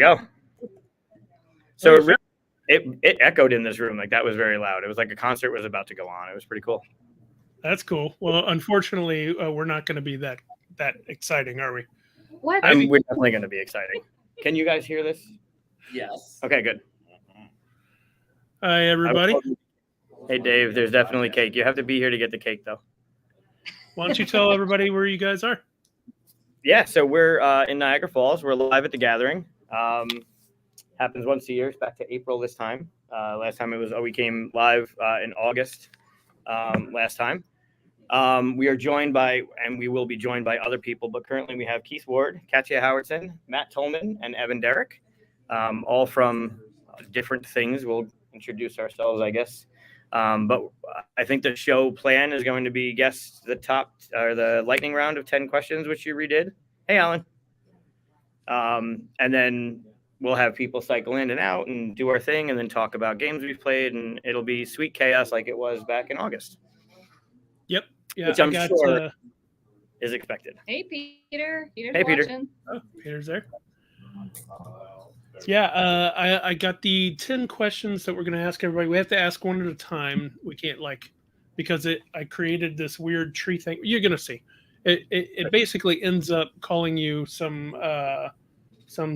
go. So it echoed in this room. Like that was very loud. It was like a concert was about to go on. It was pretty cool. That's cool. Well, unfortunately, we're not going to be that exciting, are we? What? We're definitely going to be exciting. Can you guys hear this? Yes. Okay, good. Hi, everybody. Hey, Dave, there's definitely cake. You have to be here to get the cake, though. Why don't you tell everybody where you guys are? Yeah, so we're in Niagara Falls. We're live at the Gathering. Happens once a year. It's back to April this time. Last time we came live in August last time. We are joined by, and we will be joined by other people, but currently we have Keith Ward, Katia Howardson, Matt Tolman, and Evan Derrick, all from different things. We'll introduce ourselves, I guess. But I think the show plan is going to be guess the top or the lightning round of 10 questions, which you redid. Hey, Alan. And then we'll have people cycle in and out and do our thing and then talk about games we've played. And it'll be sweet chaos like it was back in August. Yep. Yeah, which I'm sure is expected. Hey, Peter. Hey, Peter. Watching. Oh, Peter's there. Yeah, I got the 10 questions that we're going to ask everybody. We have to ask one at a time. We can't because I created this weird tree thing. You're going to see. It basically ends up calling you some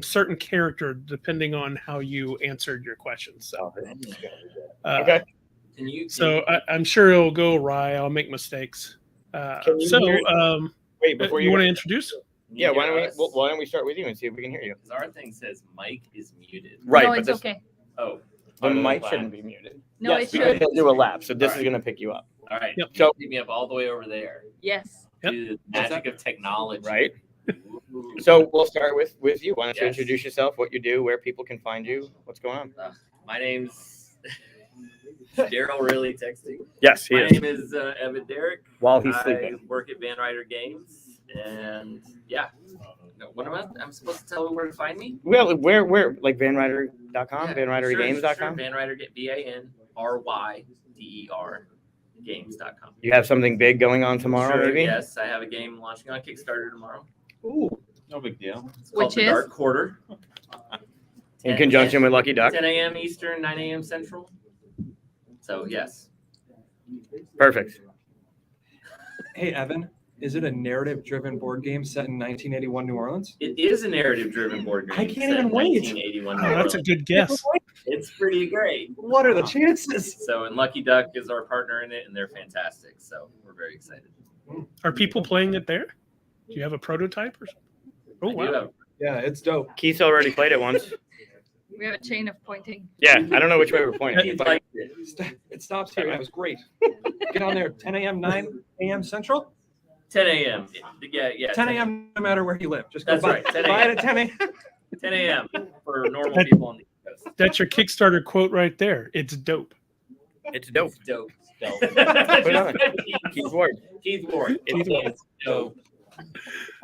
certain character depending on how you answered your questions. So, okay. I'm sure it'll go awry. I'll make mistakes. Wait, before you want to introduce? Yeah, why don't we start with you and see if we can hear you? Because our thing says Mike is muted. Right, No, but it's okay. Oh. The mic shouldn't be muted. No, yes, it should. He'll do a lap, so this is going to pick you up. All right. Yep. So pick me up all the way over there. Yes. Yep. To the magic of technology. Right. So we'll start with you. Why don't you Yes. introduce yourself, what you do, where people can find you, what's going on? My name's Daryl. Really texting. Yes, he My is. name is Evan Derrick. While he's I sleeping. work at Van Ryder Games, and yeah. What am I? I'm supposed to tell you where to find me? Well, where like vanryder.com, Yeah, vanrydergames.com? Sure. Van Ryder, VANRYDER games.com. You have something big going on tomorrow, Sure, maybe? Yes, I have a game launching on Kickstarter tomorrow. Ooh. No big deal. It's called Which the is? Dark Quarter. In conjunction with Lucky Duck. 10 a.m. Eastern, 9 a.m. Central. So, yes. Perfect. Hey, Evan, is it a narrative-driven board game set in 1981 New Orleans? It is a narrative-driven board game. I can't set even in wait. 1981 New Oh, that's a Orleans. good guess. It's pretty great. What are the chances? So, and Lucky Duck is our partner in it, and they're fantastic. So, we're very excited. Are people playing it there? Do you have a prototype or something? Oh, I do wow. have- Yeah, it's dope. Keith already played it once. We have a chain of pointing. Yeah, I don't know which way we're pointing. He liked it. It stops here. That was great. Get on there. 10 a.m., 9 a.m. Central. 10 a.m. Yeah. 10 a.m. no matter where you live. Just go That's buy, right, 10 buy it a.m. at 10 a.m. 10 a.m. for normal people on the East Coast. That's your Kickstarter quote right there. It's dope. It's dope. It's dope. Put it on. Keith Ward. Keith Ward. Keith Ward. It's dope.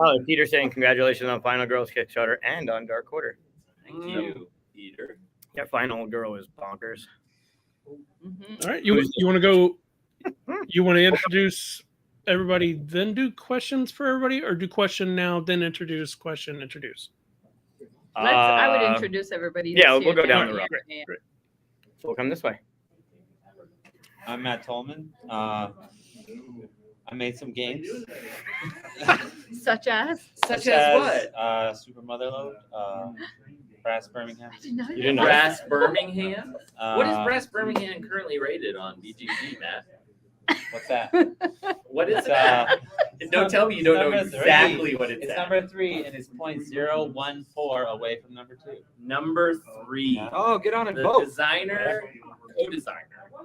Oh, Peter saying congratulations on Final Girls Kickstarter and on Dark Quarter. Thank you, Peter. Yeah, Final Girl is bonkers. Mhm. All right. You want to go? You want to introduce everybody, then do questions for everybody, or do question now, then introduce, question, introduce? I would introduce everybody. yeah, that's we'll here go down now. the road. Yeah. So we'll come this way. I'm Matt Tolman. I made some games. Such as? Such as what? Super Motherload, Brass Birmingham. I did not You know didn't know? Brass Birmingham? What is Uh, Brass Birmingham currently rated on BGG, Matt? What's that? What is It's, it? Don't tell me you don't know number exactly what it's It's at. number 3 and it's 0.014 away from number 2. Number 3. Oh, get on it, The vote. designer, co-designer of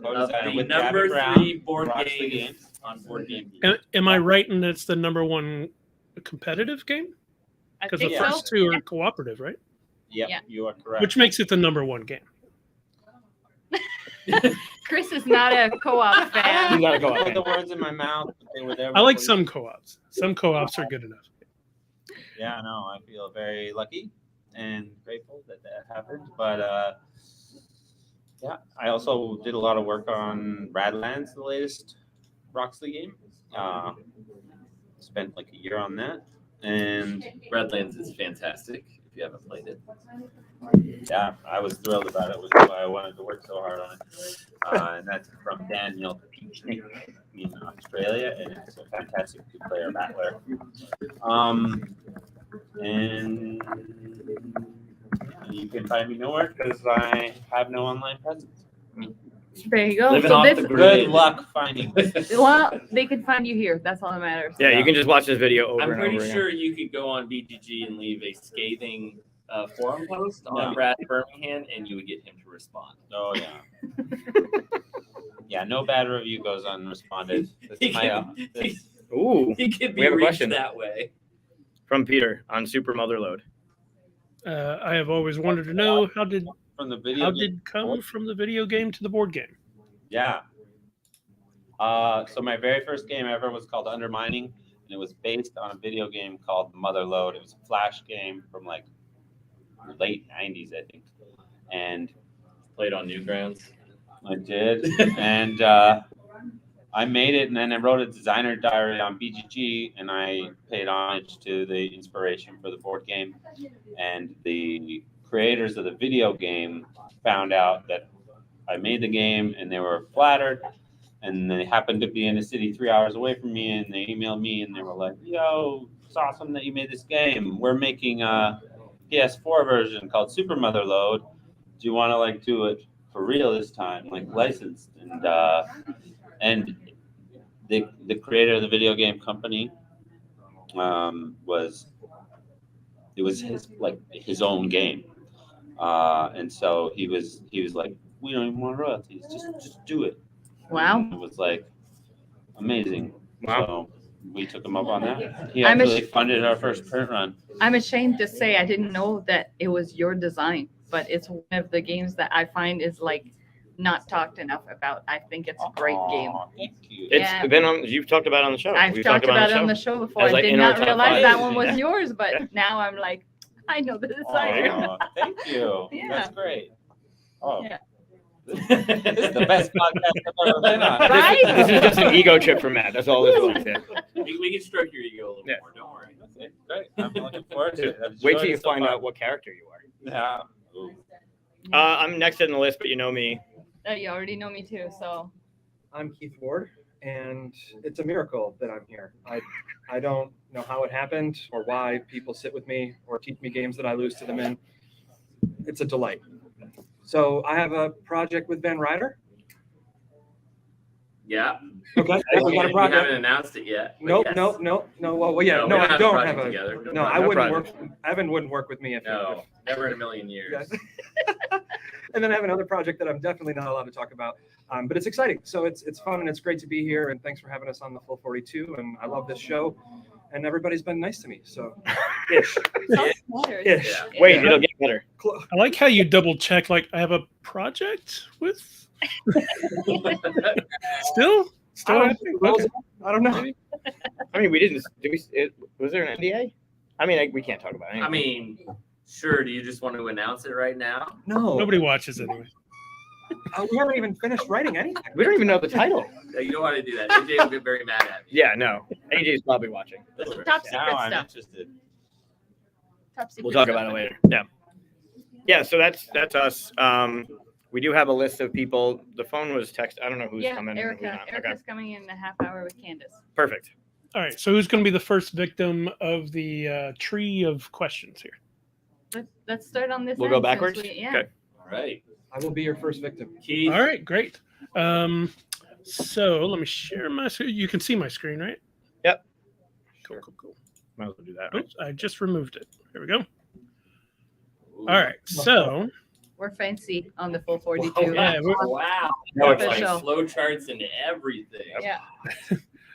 Co-designer the with number Gavin Brown, 3 board Roxley games on Board Game Geek. Am I right in it's the number one competitive game? I Because the think first so. two are cooperative, right? Yep, Yeah. you are correct. Which makes it the number one game. Chris is not a co-op You fan. gotta go Put the up. words in my mouth. But they were there I like before some co-ops. Some co-ops are good enough. Yeah, no, I feel very lucky and grateful that happened. But yeah, I also did a lot of work on Radlands, the latest Roxley game. Spent like a year on that, and Redlands is fantastic. if you haven't played it. Yeah, I was thrilled about it, which is why I wanted to work so hard on it. And that's from Daniel Peachnick in Australia, and it's a fantastic two-player battler. And you can find me nowhere because I have no online presence. There you go. Living So off this, the Good grid. luck finding me. well, they can find you here. That's all that matters. Yeah, you can just watch this video over I'm and pretty over again. sure you could go on BGG and leave a scathing forum post on No. Brad Birmingham, and you would get him to respond. Oh, yeah. Yeah, no bad review goes unresponded. This He is my, can, this- Ooh, he can We be have a reached question. that way. from Peter on Super Motherload. I have always wanted to know how did from the video game. did come from the video game to the board game? Yeah. So my very first game ever was called Undermining, and it was based on a video game called Motherload. It was a Flash game from like late 90s, I think. And Played on Newgrounds. I did. And I made it, and then I wrote a designer diary on BGG, and I paid homage to the inspiration for the board game. And the creators of the video game found out that I made the game, and they were flattered. And they happened to be in a city 3 hours away from me, and they emailed me, and they were like, "Yo, it's awesome that you made this game. We're making a PS4 version called Super Motherload. Do you want to like do it for real this time, like licensed?" And the creator of the video game company was his own game, and so he was like, "We don't even want royalties. Just do it." Wow. And it was like amazing. Wow. So we took him up on that. He I'm a actually funded our first print run. I'm ashamed to say I didn't know that it was your design, but it's one of the games that I find is like not talked enough about. I think it's a great game. Aw, thank you. It's Yeah. been on. You've talked about it on the show. I've We've talked about it on the the show before. As, I like, did in our not top realize five. that one was Yeah. yours, but Yeah. now I'm like, I know the designer. Aw, thank you. Yeah. That's great. Oh, Yeah. this is the best podcast I've ever been on. Right? This is just an ego trip for Matt. That's all this was. Yeah. We can stroke your ego a little Yeah. more. Don't worry. Okay, great. I'm looking forward to it. I've Wait enjoyed till you it so find far. out what character you are. Yeah. Ooh. I'm next in the list, but you know me. You already know me too, so I'm Keith Ward, and it's a miracle that I'm here. I don't know how it happened or why people sit with me or teach me games that I lose to them in. It's a delight. So I have a project with Ben Ryder. Yeah. Okay, we got a We project. haven't announced it yet. but Nope, yes. no. Well, yeah, No, no, we I don't project have a. together. No, No I wouldn't project. work. Evan wouldn't work with me if. No, never in a million years. Yes. And then I have another project that I'm definitely not allowed to talk about, but it's exciting. So it's fun and it's great to be here. And thanks for having us on the Full 42. And I love this show, and everybody's been nice to me. So, ish, Self matters. ish. Yeah. Wait, Yeah. it'll get better. I like how you double check. Like I have a project with. Still happening? Okay. I don't know. I mean, we didn't. Was there an NDA? I mean, we can't talk about it. I mean, sure. Do you just want to announce it right now? No, Nobody watches anyway. we haven't even finished writing anything. we don't even know the title. No, you don't want to do that. AJ will get very mad at me. Yeah, no. AJ's probably watching. Top secret Now I'm stuff. interested. Top secret We'll talk stuff. about it later. Yeah. Yeah. So that's us. We do have a list of people. The phone was text. I don't know who's Yeah, coming. and who's Erica. not. Erica's Okay. coming in a half hour with Candace. Perfect. All right. So who's going to be the first victim of the tree of questions here? Let's start on this. We'll end go since backwards? yeah. Okay. All right. I will be your first victim. Keith. All right. Great. So let me share my. You can see my screen, right? Yep. Cool. Might as well do that. Right? Oops, I just removed it. Here we go. All right. So We're fancy on the full 42. yeah. Wow. No, it's Like official. flow charts and everything. Yeah.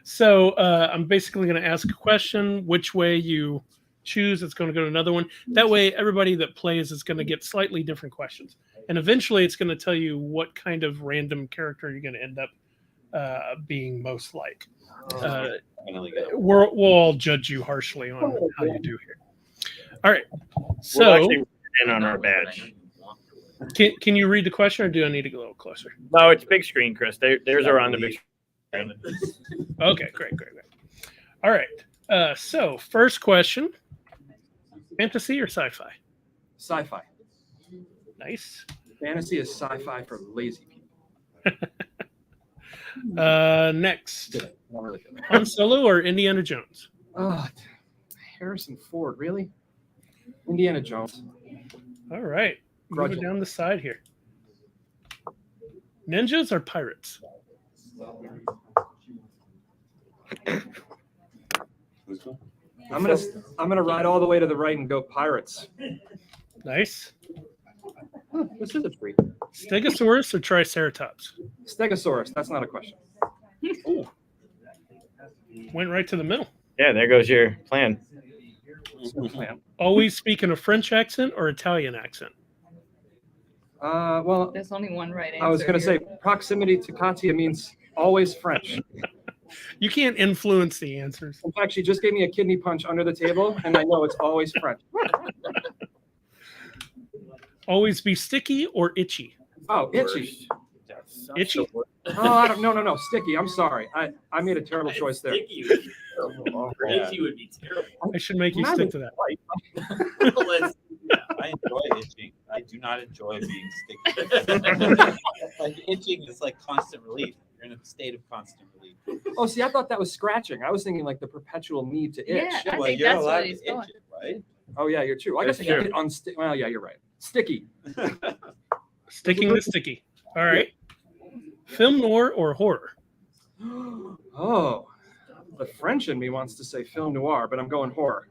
So I'm basically going to ask a question. Which way you choose, it's going to go to another one. That way, everybody that plays is going to get slightly different questions, and eventually, it's going to tell you what kind of random character you're going to end up being most like. Finally got it. We'll all judge you harshly on how you do here. All right. We'll So actually in on our badge. can you read the question, or do I need to go a little closer? No, it's big screen, Chris. There's are on the big screen. Okay, great. All right. So first question: fantasy or sci-fi? Sci-fi. Nice. Fantasy is sci-fi for lazy people. Next, I don't really feel it. Han Solo or Indiana Jones? Oh, Harrison Ford, really? Indiana Jones. All right, moving Grudging. down the side here. Ninjas or pirates? I'm gonna ride all the way to the right and go Pirates. Nice. Oh, this is a tree. Stegosaurus or Triceratops? Stegosaurus. That's not a question. Went right to the middle. Yeah, there goes your plan. Man. Always speak in a French accent or Italian accent? Well, There's only one right answer. I was gonna here. say proximity to Katia means always French. You can't influence the answers. In fact, she just gave me a kidney punch under the table, and I know it's always French. Always be sticky or itchy? Oh, itchy. Itchy? Oh, I don't. No. Sticky. I'm sorry. I made a terrible choice there. Sticky would be terrible. Itchy would be terrible. I should make you stick to that. Let's- I enjoy itching. I do not enjoy being sticky. Like itching is like constant relief. You're in a state of constant relief. Oh, see, I thought that was scratching. I was thinking like the perpetual need to itch. Yeah, I Well, think you're that's allowed what to he's itch going. it, right? Oh yeah, you're true. I guess I That's can get unstick. Well, yeah, you're right. Sticky. Sticking to sticky. All right. Film noir or horror? Oh, the French in me wants to say film noir, but I'm going horror.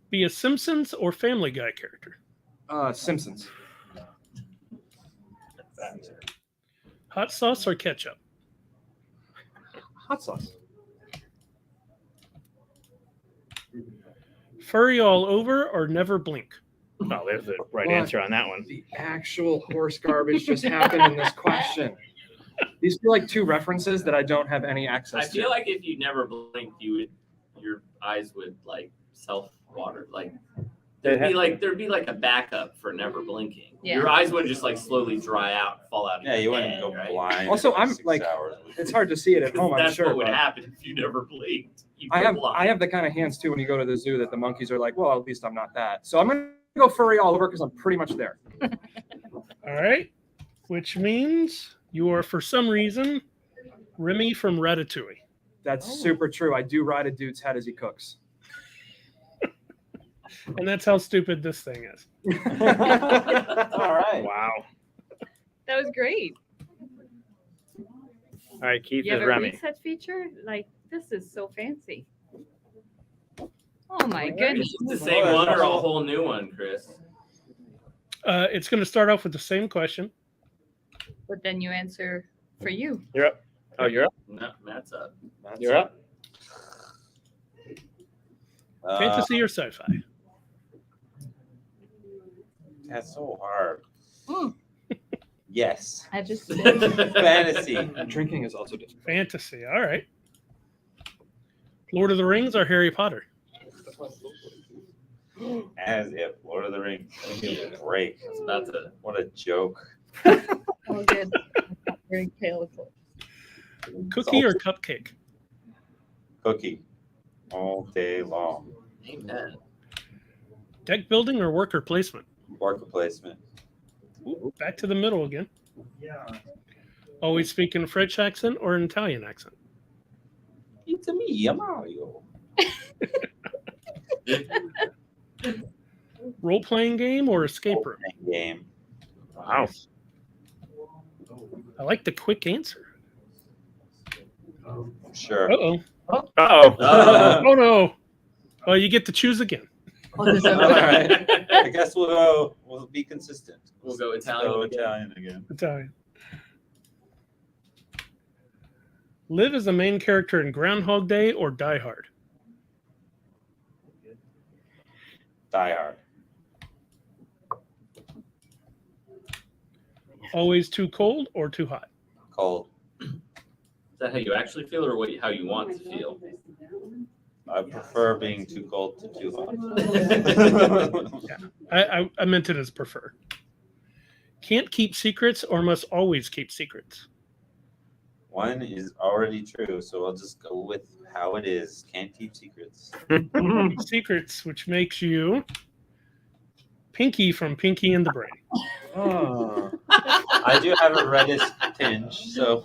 Be a Simpsons or Family Guy character? Simpsons. Hot sauce or ketchup? Hot sauce. Furry all over or never blink? Oh, there's the right What? answer on that one. The actual horse garbage just happened in this question. These feel like two references that I don't have any I access feel to. like if you never blinked, your eyes would like self-water. Like there'd be like a backup for never blinking. Yeah. Your eyes would just like slowly dry out and fall out. Of Yeah, your you wouldn't head, go right? blind. Also, for I'm 6 like- hours. It's hard to see it at home, I'm That's sure. what would but happen if you never blinked. You'd I go have blind. the kind of hands too when you go to the zoo that the monkeys are like, well, at least I'm not that. So I'm gonna go furry all over because I'm pretty much there. All right. Which means you are, for some reason, Remy from Ratatouille. That's super true. I do ride a dude's head as he cooks. And that's how stupid this thing is. All right. Wow. That was great. All right, Keith You is have a Remy. reset feature? Like, this is so fancy. Oh my Alright. goodness. It's the same one or a whole new one, Chris? It's going to start off with the same question. But then you answer for you. You're up. Oh, you're up. No, Matt's up. You're up. Fantasy or sci-fi? That's so hard. Mm, Yes. I just Fantasy. Drinking is also different. Fantasy. All right. Lord of the Rings or Harry Potter? As if Lord of the Rings. Give me a break. It's about to. What a joke. oh, good. Very colorful. Cookie or cupcake? Cookie. All day long. Amen. Deck building or worker placement? Worker placement. Ooh, back to the middle again. Always speak in a French accent or an Italian accent? It's me, Mario. Role-playing game or escape room? Game. Wow. I like the quick answer. Sure. Uh-oh. Uh-oh. Oh, no. Oh, you get to choose again. Oh, there's All a- right. I guess we'll be consistent. We'll go Let's Italian. go again. Italian again. Italian. Live as the main character in Groundhog Day or Die Hard? Die Hard. Always too cold or too hot? Cold. Is that how you actually feel, or how you want to feel? I prefer being too cold to too hot. I meant it as prefer. Can't keep secrets or must always keep secrets? One is already true, so I'll just go with how it is. Can't keep secrets. Secrets, which makes you Pinky from Pinky and the Brain. Oh. I do have a reddish tinge, so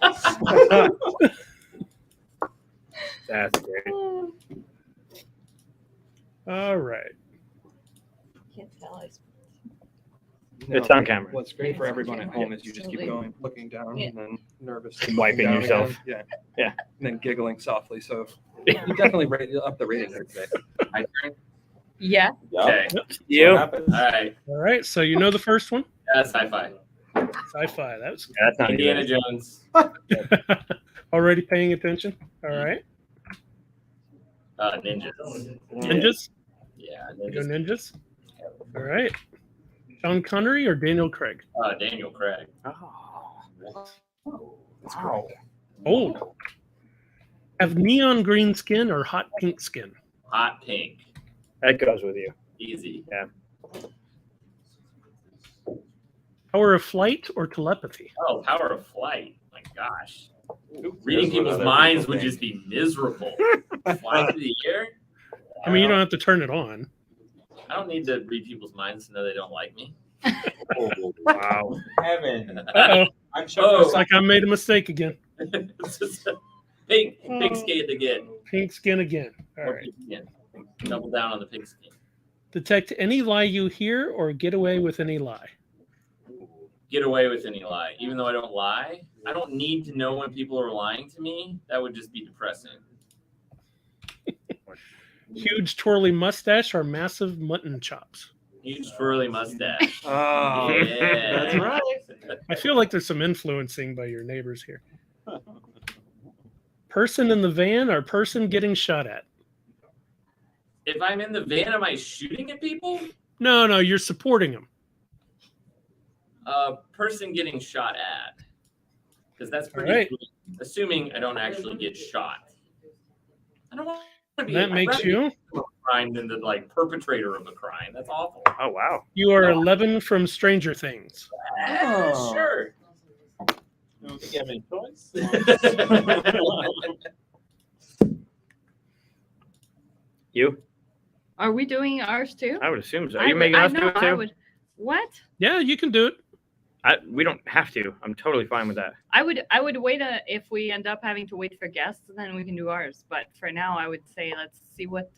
That's great. All right. Can't tell. It's on camera. What's great for It's on everyone at camera. home is you just keep Absolutely. going, looking down, Yeah. and then nervous. Wiping looking down yourself. again. Yeah. And then giggling softly. So you definitely up the rating here today. My turn? Yeah. yeah. Okay. What You? happens? All right. All right. So you know the first one? That's sci-fi. Sci-fi. That was That's not Indiana Indiana. Jones. already paying attention. All right. Ninjas. Ninjas. Yeah, Go ninjas. Ninjas. All right. Sean Connery or Daniel Craig? Daniel Craig. Oh. Wow. Old. Have neon green skin or hot pink skin? Hot pink. That goes with you. Easy. Power of flight or telepathy? Oh, power of flight. My gosh. There's Reading what people's other minds people would think. just be miserable. Fly through the air? I mean, you don't have to turn it on. I don't need to read people's minds to know they don't like me. Oh, Wow. heaven. Uh-oh. I'm sure. Oh. Looks like I made a mistake again. It's just a pink skin again. Pink skin again. All More right. pink skin. Double down on the pink skin. Detect any lie you hear or get away with any lie? Get away with any lie. Even though I don't lie, I don't need to know when people are lying to me. That would just be depressing. Huge twirly mustache or massive mutton chops? Huge twirly mustache. Oh, Yeah. that's right. I feel like there's some influencing by your neighbors here. Person in the van or person getting shot at? If I'm in the van, am I shooting at people? No, you're supporting them. Person getting shot at. Because that's pretty Alright. cool. Assuming I don't actually get shot. I don't want to be That makes you a crime than the perpetrator of a crime. That's awful. Oh, wow. you are 11 from Stranger Things. Oh. Sure. You don't think you have any choice? You? Are we doing ours too? I would assume so. Are I you would- making I us do know, it I too? would. What? Yeah, you can do it. We don't have to. I'm totally fine with that. I would wait if we end up having to wait for guests, then we can do ours. But for now, I would say let's see what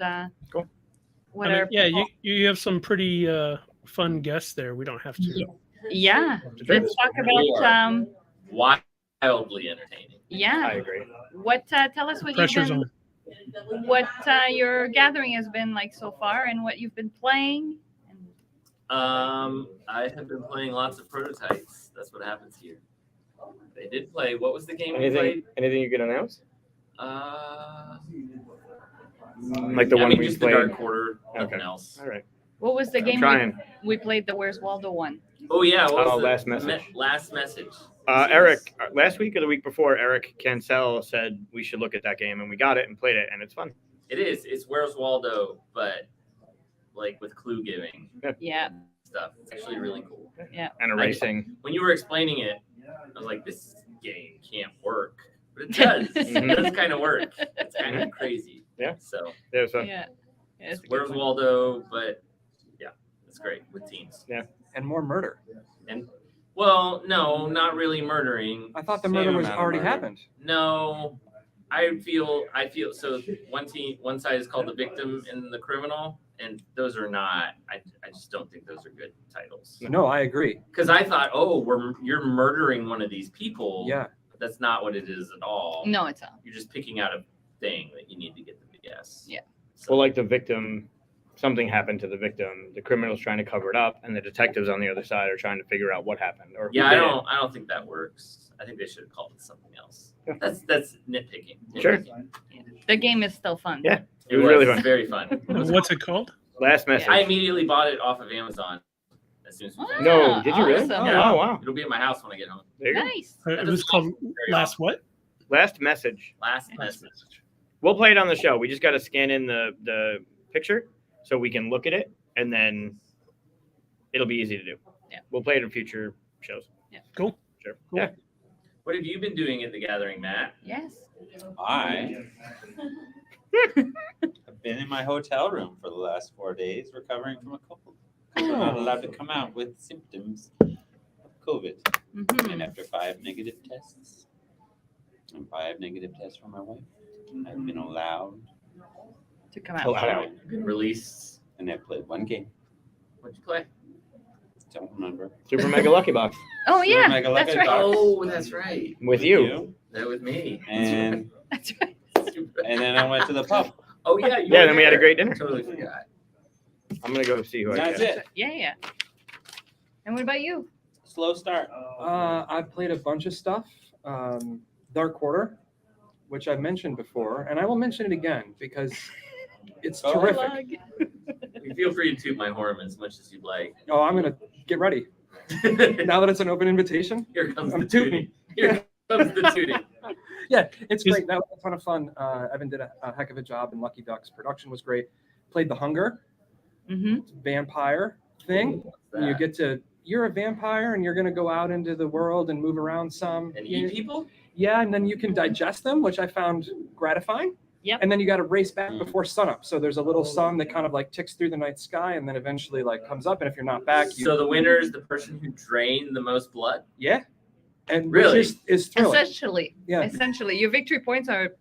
Cool. what I mean, our yeah, people- you have some pretty fun guests there. We don't have to. yeah. Sure. Let's talk about Wildly entertaining. I yeah. agree. What tell us what Pressure's you've on. been, what your gathering has been like so far, and what you've been playing. I have been playing lots of prototypes. That's what happens here. They did play. What was the game we played? Anything you can announce? Like the I one mean, we just played? the Dark Quarter. Nothing Okay. else. All right. What was the I'm game trying. we played? The Where's Waldo one. Oh yeah. What was Oh, the- Last Message. Last message. Eric, last week or the week before, Eric Cancel said we should look at that game, and we got it and played it, and it's fun. It is. It's Where's Waldo, but with clue giving Yeah. stuff. It's actually really cool. And erasing. When you were explaining it, I was like, this game can't work. But it does. Mhm. It does kind of work. It's kind of crazy. Yeah. So Yeah, so Yeah. It's a good Where's one. Waldo? But yeah, it's great with teams. And more murder. And well, no, not really murdering. I thought the Same murder was amount of already murder. happened. No, I feel so. One side is called the victim and the criminal, and those are not. I just don't think those are good titles. No, I agree. Because I thought, you're murdering one of these people. Yeah. But that's not what it is at all. No, it's not. You're just picking out a thing that you need to get them to guess. Yeah. So, well, like the victim, something happened to the victim. The criminal's trying to cover it up, and the detectives on the other side are trying to figure out what happened. Or who yeah, did I don't think that works. I think they should have called it something else. Yeah. That's nitpicking. Sure. The game is still fun. Yeah. It was was really fun. Very fun. It was What's it called? Last message. I immediately bought it off of Amazon as soon as we finished. No, did you really? Awesome. Oh, wow. It'll be at my house when I get home. There you go. Nice. It was called Last What? Last message. Last Last message. Message. We'll play it on the show. We just got to scan in the picture so we can look at it, and then it'll be easy to do. Yeah. We'll play it in future shows. Cool. Sure. Cool. Yeah. What have you been doing at the gathering, Matt? Yes. I have been in my hotel room for the last 4 days, recovering from a cold. I'm not allowed to come out with symptoms of COVID. Mhm. And after 5 negative tests, and 5 negative tests from my wife, I've been allowed To come Oh, out. wow. Been released. and I've played 1 game. What'd you play? Don't remember. Super Mega Lucky Box Oh Super yeah, Mega that's Lucky right. Box. Oh, that's right. with you. That was me. And That's right. and then I went to the pub. Oh yeah. Yeah, then we had a great dinner. Totally forgot. I'm gonna go see who I That's get. it. Yeah. And what about you? Slow start. I've played a bunch of stuff. Dark Quarter, which I've mentioned before, and I will mention it again because it's Oh, terrific. You feel free to toot my horn as much as you'd like. Oh, I'm gonna get ready. Now that it's an open invitation, Here comes I'm the tooting. tooting. Here comes the tooting. Yeah, it's Is- great. That was a ton of fun. Evan did a heck of a job, and Lucky Ducks production was great. Played the Hunger Mm-hmm. vampire thing. What's You that? get to, you're a vampire, and you're gonna go out into the world and move around some. And eat people? Yeah, and then you can digest them, which I found gratifying. Yep. And then you got to race back Mm. before sunup. So there's a little sun that kind of like ticks through the night sky, and then eventually like comes up. And if you're not back, you So the winner is the person who drained the most blood? yeah, and Really? which is thrilling. Essentially, your victory points are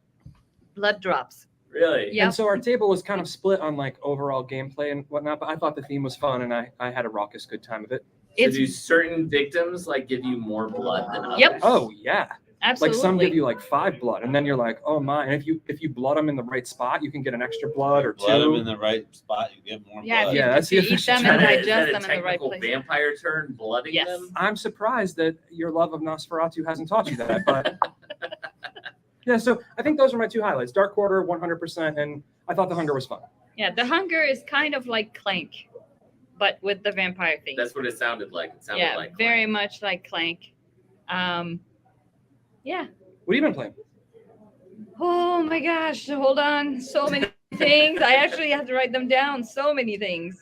blood drops. Really? Yeah. And so our table was kind of split on like overall gameplay and whatnot. But I thought the theme was fun, and I had a raucous good time of it. So It's do certain victims like give you more blood than others? Yep. Oh yeah, absolutely. like some give you like 5 blood, and then you're like, oh my. And if you blood them in the right spot, you can get an extra blood or Blood them in 2. the right spot, you get more Yeah, blood. Yeah, that's if you the eat them official and term. Is that digest a them in the right technical place. vampire turn blooding Yes. them? I'm surprised that your love of Nosferatu hasn't taught you that, but yeah. So I think those are my 2 highlights: Dark Quarter, 100%, and I thought the Hunger was fun. Yeah, the Hunger is kind of like Clank, but with the vampire thing. That's what it sounded like. It sounded Yeah, like very much like Clank. Yeah. What have you been playing? Oh my gosh, hold on. So many things. I actually had to write them down. So many things.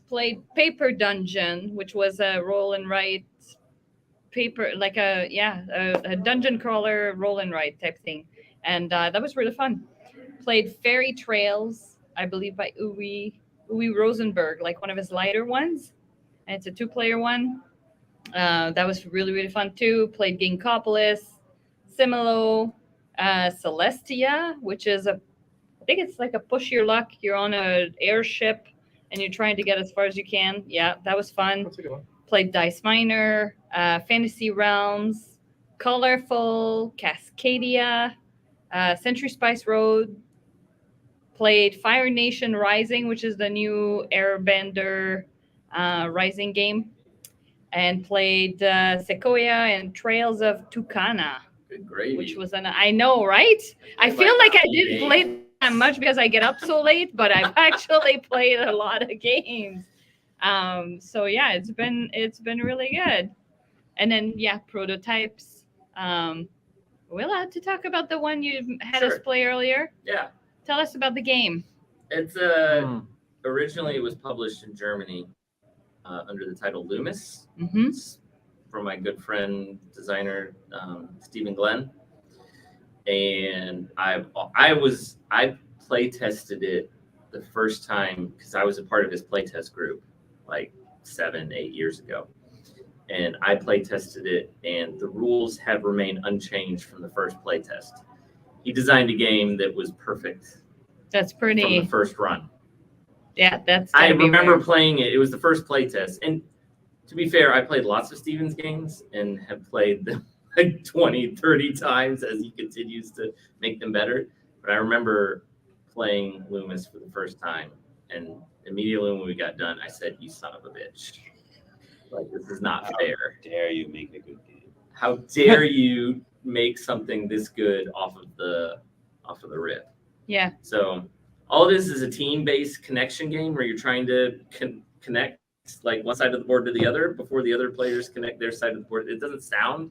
Played Paper Dungeon, which was a roll and write paper, like a dungeon crawler roll and write type thing. And that was really fun. Played Fairy Trails, I believe by Uwe Rosenberg, like one of his lighter ones. And it's a 2-player one. That was really, really fun too. Played Ginkgopolis, Similo, Celestia, which is I think it's like a push your luck. You're on an airship and you're trying to get as far as you can. Yeah, that was fun. That's a good one. Played Dice Miner, Fantasy Realms, Colorful, Cascadia, Century Spice Road. Played Fire Nation Rising, which is the new Airbender Rising game. And played Sequoia and Trails of Tucana, Good gravy. which was I know, right? I feel like I didn't Game. play that much because I get up so late, but I've actually played a lot of games. So yeah, it's been really good. And then prototypes. We're allowed to talk about the one you had us Sure. play earlier. Yeah. Tell us about the game. It's Hmm. originally it was published in Germany under the title Loomis. Mm-hmm. It's from my good friend designer Stephen Glenn, and I play tested it the first time because I was a part of his playtest group like 7-8 years ago, and I play tested it, and the rules have remained unchanged from the first playtest. He designed a game that was perfect That's from pretty. the first run. Yeah, that's. I gotta be remember rare. playing it. It was the first playtest. And to be fair, I played lots of Stevens games and have played them like 20, 30 times as he continues to make them better. But I remember playing Loomis for the first time. And immediately when we got done, I said, "You son of a bitch. Like, this is not fair. Dare you make a good game? How dare you make something this good off of the rip?" Yeah. So all it is a team-based connection game where you're trying to connect like one side of the board to the other before the other players connect their side of the board. It doesn't sound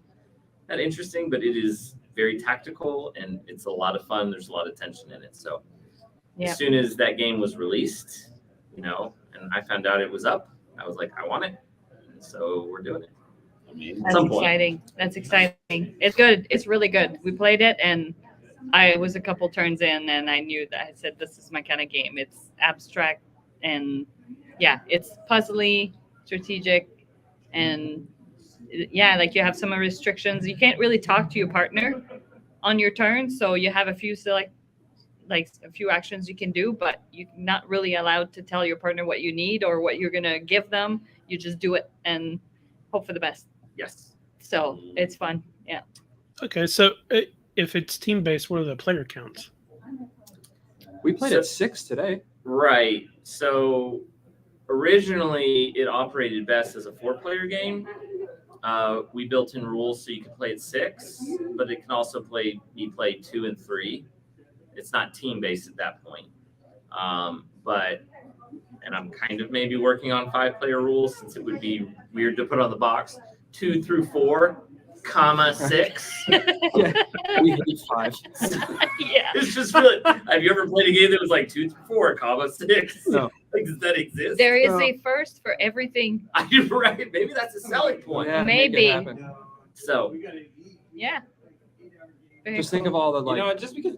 that interesting, but it is very tactical and it's a lot of fun. There's a lot of tension in it. So Yeah. as soon as that game was released, and I found out it was up, I was like, I want it. And so we're doing it. me. That's some point. exciting. That's exciting. It's good. It's really good. We played it, and I was a couple turns in, and I knew that I said, "This is my kind of game." It's abstract, and yeah, it's puzzly, strategic, and yeah, like you have some restrictions. You can't really talk to your partner on your turn, so you have a few a few actions you can do, but you're not really allowed to tell your partner what you need or what you're gonna give them. You just do it and hope for the best. Yes. So it's fun. Yeah. Okay, so if it's team based, what are the player counts? We played So- at 6 today. Right. So originally it operated best as a 4-player game. We built in rules so you can play at 6, but it can also be played 2 and 3. It's not team based at that point. And I'm kind of maybe working on 5-player rules since it would be weird to put on the box. 2 through 4, comma 6. Yeah, we hate 5. Yeah. It's just really. Have you ever played a game that was like 2 through 4, comma 6? No. Like, does that exist? There is No. a first for everything. Right. Maybe that's a selling point. Yeah, make it Maybe. happen. So Yeah. Very Just think cool. of all the You know, like. just because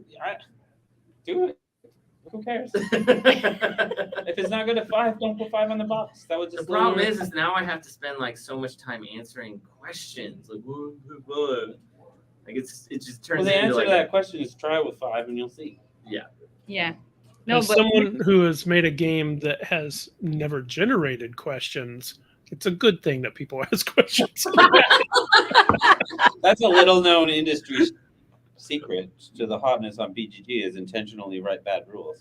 do it. Who cares? the If it's not good at 5, don't put 5 on the box. That would just problem is now I have to spend like so much time answering questions. Like, like it just turns well, the into answer like to that question is try with 5 and you'll see. Yeah. No, As but someone who has made a game that has never generated questions, it's a good thing that people ask questions. That's a little known industry secret to the hotness on BGG is intentionally write bad rules.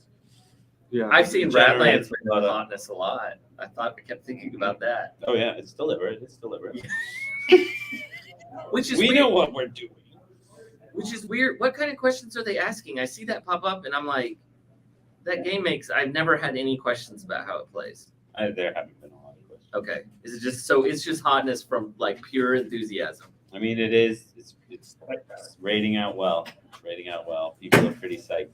Yeah. I've seen Generate Radlands bring a lot on of- hotness a lot. I kept thinking about that. Oh yeah, it's deliberate. It's deliberate. Which is We weird. know what we're doing. Which is weird. What kind of questions are they asking? I see that pop up and I'm like, that game I've never had any questions about how it plays. There haven't been a lot of questions. Okay. Is it just so it's just hotness from like pure enthusiasm? I mean, it is. It's rating out well. Rating out well. People are pretty psyched.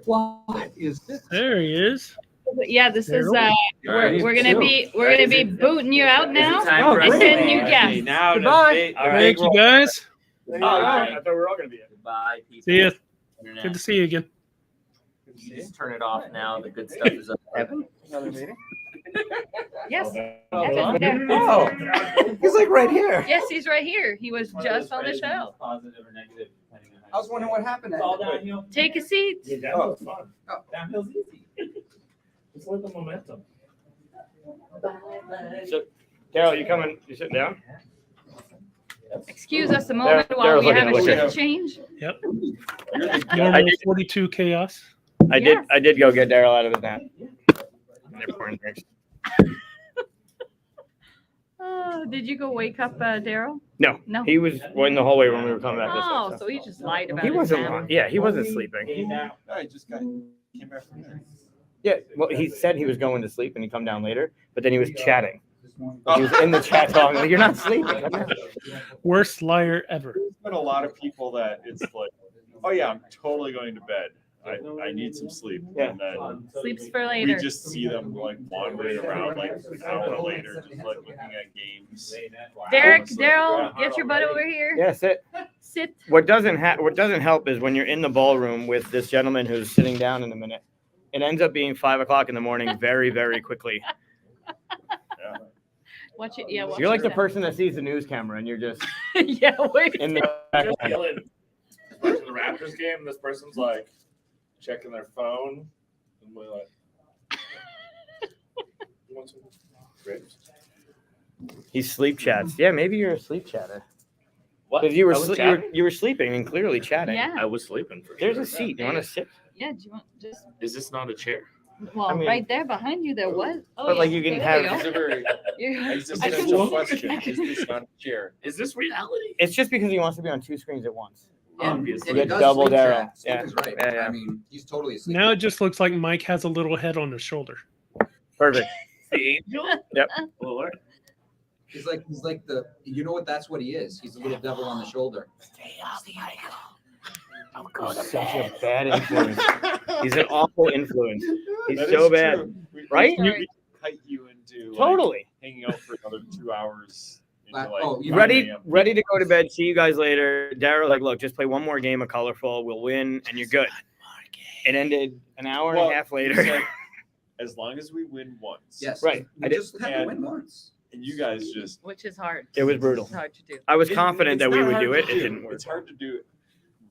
What is this? There he is. yeah, this is Daryl? we're gonna be booting you out Is now. it time Oh, for us And to then leave? you guess. Okay, now Goodbye. All right. Thank you, guys. I thought we were all gonna be it. Goodbye, people. See ya. Internet. Good to see you again. You just turn it off now. The good stuff is up. Another meeting? Yes. Oh, Evan, Oh, he's like right here. yes, he's right here. He was just on the show. Positive or negative, depending on I was wondering what happened. It's all downhill. Take a seat. Yeah, downhill's fun. Downhill's easy. It's like the momentum. So, Daryl, you coming? You sitting down? Excuse us a moment Daryl's while we looking have at a what shift change. Yep. I Normal did- 42 chaos. I did go get Daryl out of his nap. And they're pouring drinks. Oh, did you go wake up Daryl? No, No. he was in the hallway when we were coming back this Oh, way. so he just lied about He his wasn't. nap. Yeah, he wasn't sleeping. I just came back from there. Yeah, well, he said he was going to sleep and he'd come down later, but then he was chatting. He was in the chat talking. Like, you're not sleeping. I'm not. Worst liar ever. There's been a lot of people that it's like, oh yeah, I'm totally going to bed. I need some sleep. Yeah. And then Sleeps for we later. just see them like wandering around like an hour later, just like looking at games. Derek, Honestly, Daryl, yeah. get your butt over here. Yeah, sit. Sit. What doesn't help is when you're in the ballroom with this gentleman who's sitting down in a minute. It ends up being 5 o'clock in the morning very, very quickly. Watch it. Yeah. Watch You're like the yourself. person that sees the news camera and you're just Yeah. Wait. in the Just yelling. Watching the Raptors game, and this person's like checking their phone, and we're like, "You want some grapes?" he sleep chats. Yeah, maybe you're a sleep chatter. What? Because you were I was you were chatting? you were sleeping and clearly chatting. Yeah. I was sleeping for There's sure. a seat. You want to sit? Yeah. Do you want just? Is this not a chair? Well, I mean- right there behind you, there was. Oh, But, like, yeah. you can There have- you It's a go. very You're- existential I can- question. Is this not a chair? Is this reality? It's just because he wants to be on 2 screens at once. Obviously. You get double Daryl. Yeah. Sleep is right. Yeah, yeah. I mean, he's totally asleep. Now it just looks like Mike has a little head on his shoulder. Perfect. The angel? Yep. Oh, Lord. He's like the, you know what, that's what he is. He's a little devil on the shoulder. Such a bad influence. He's an awful influence. He's That so is bad. true. We Right? We kite you into like, Totally. hanging out for another 2 hours into like Oh, you 5 ready a.m. ready to go to bed. See you guys later. Daryl, like, look, just play one more game of Colorful. We'll win, and you're good. It ended an hour and a half You later. said, as long as we win once. Yes. Right. We I did- just had to win once. And you guys just. Which is hard. It was brutal. It's hard to do. I was It's confident that we not would hard do to it. It didn't work. It's hard to do it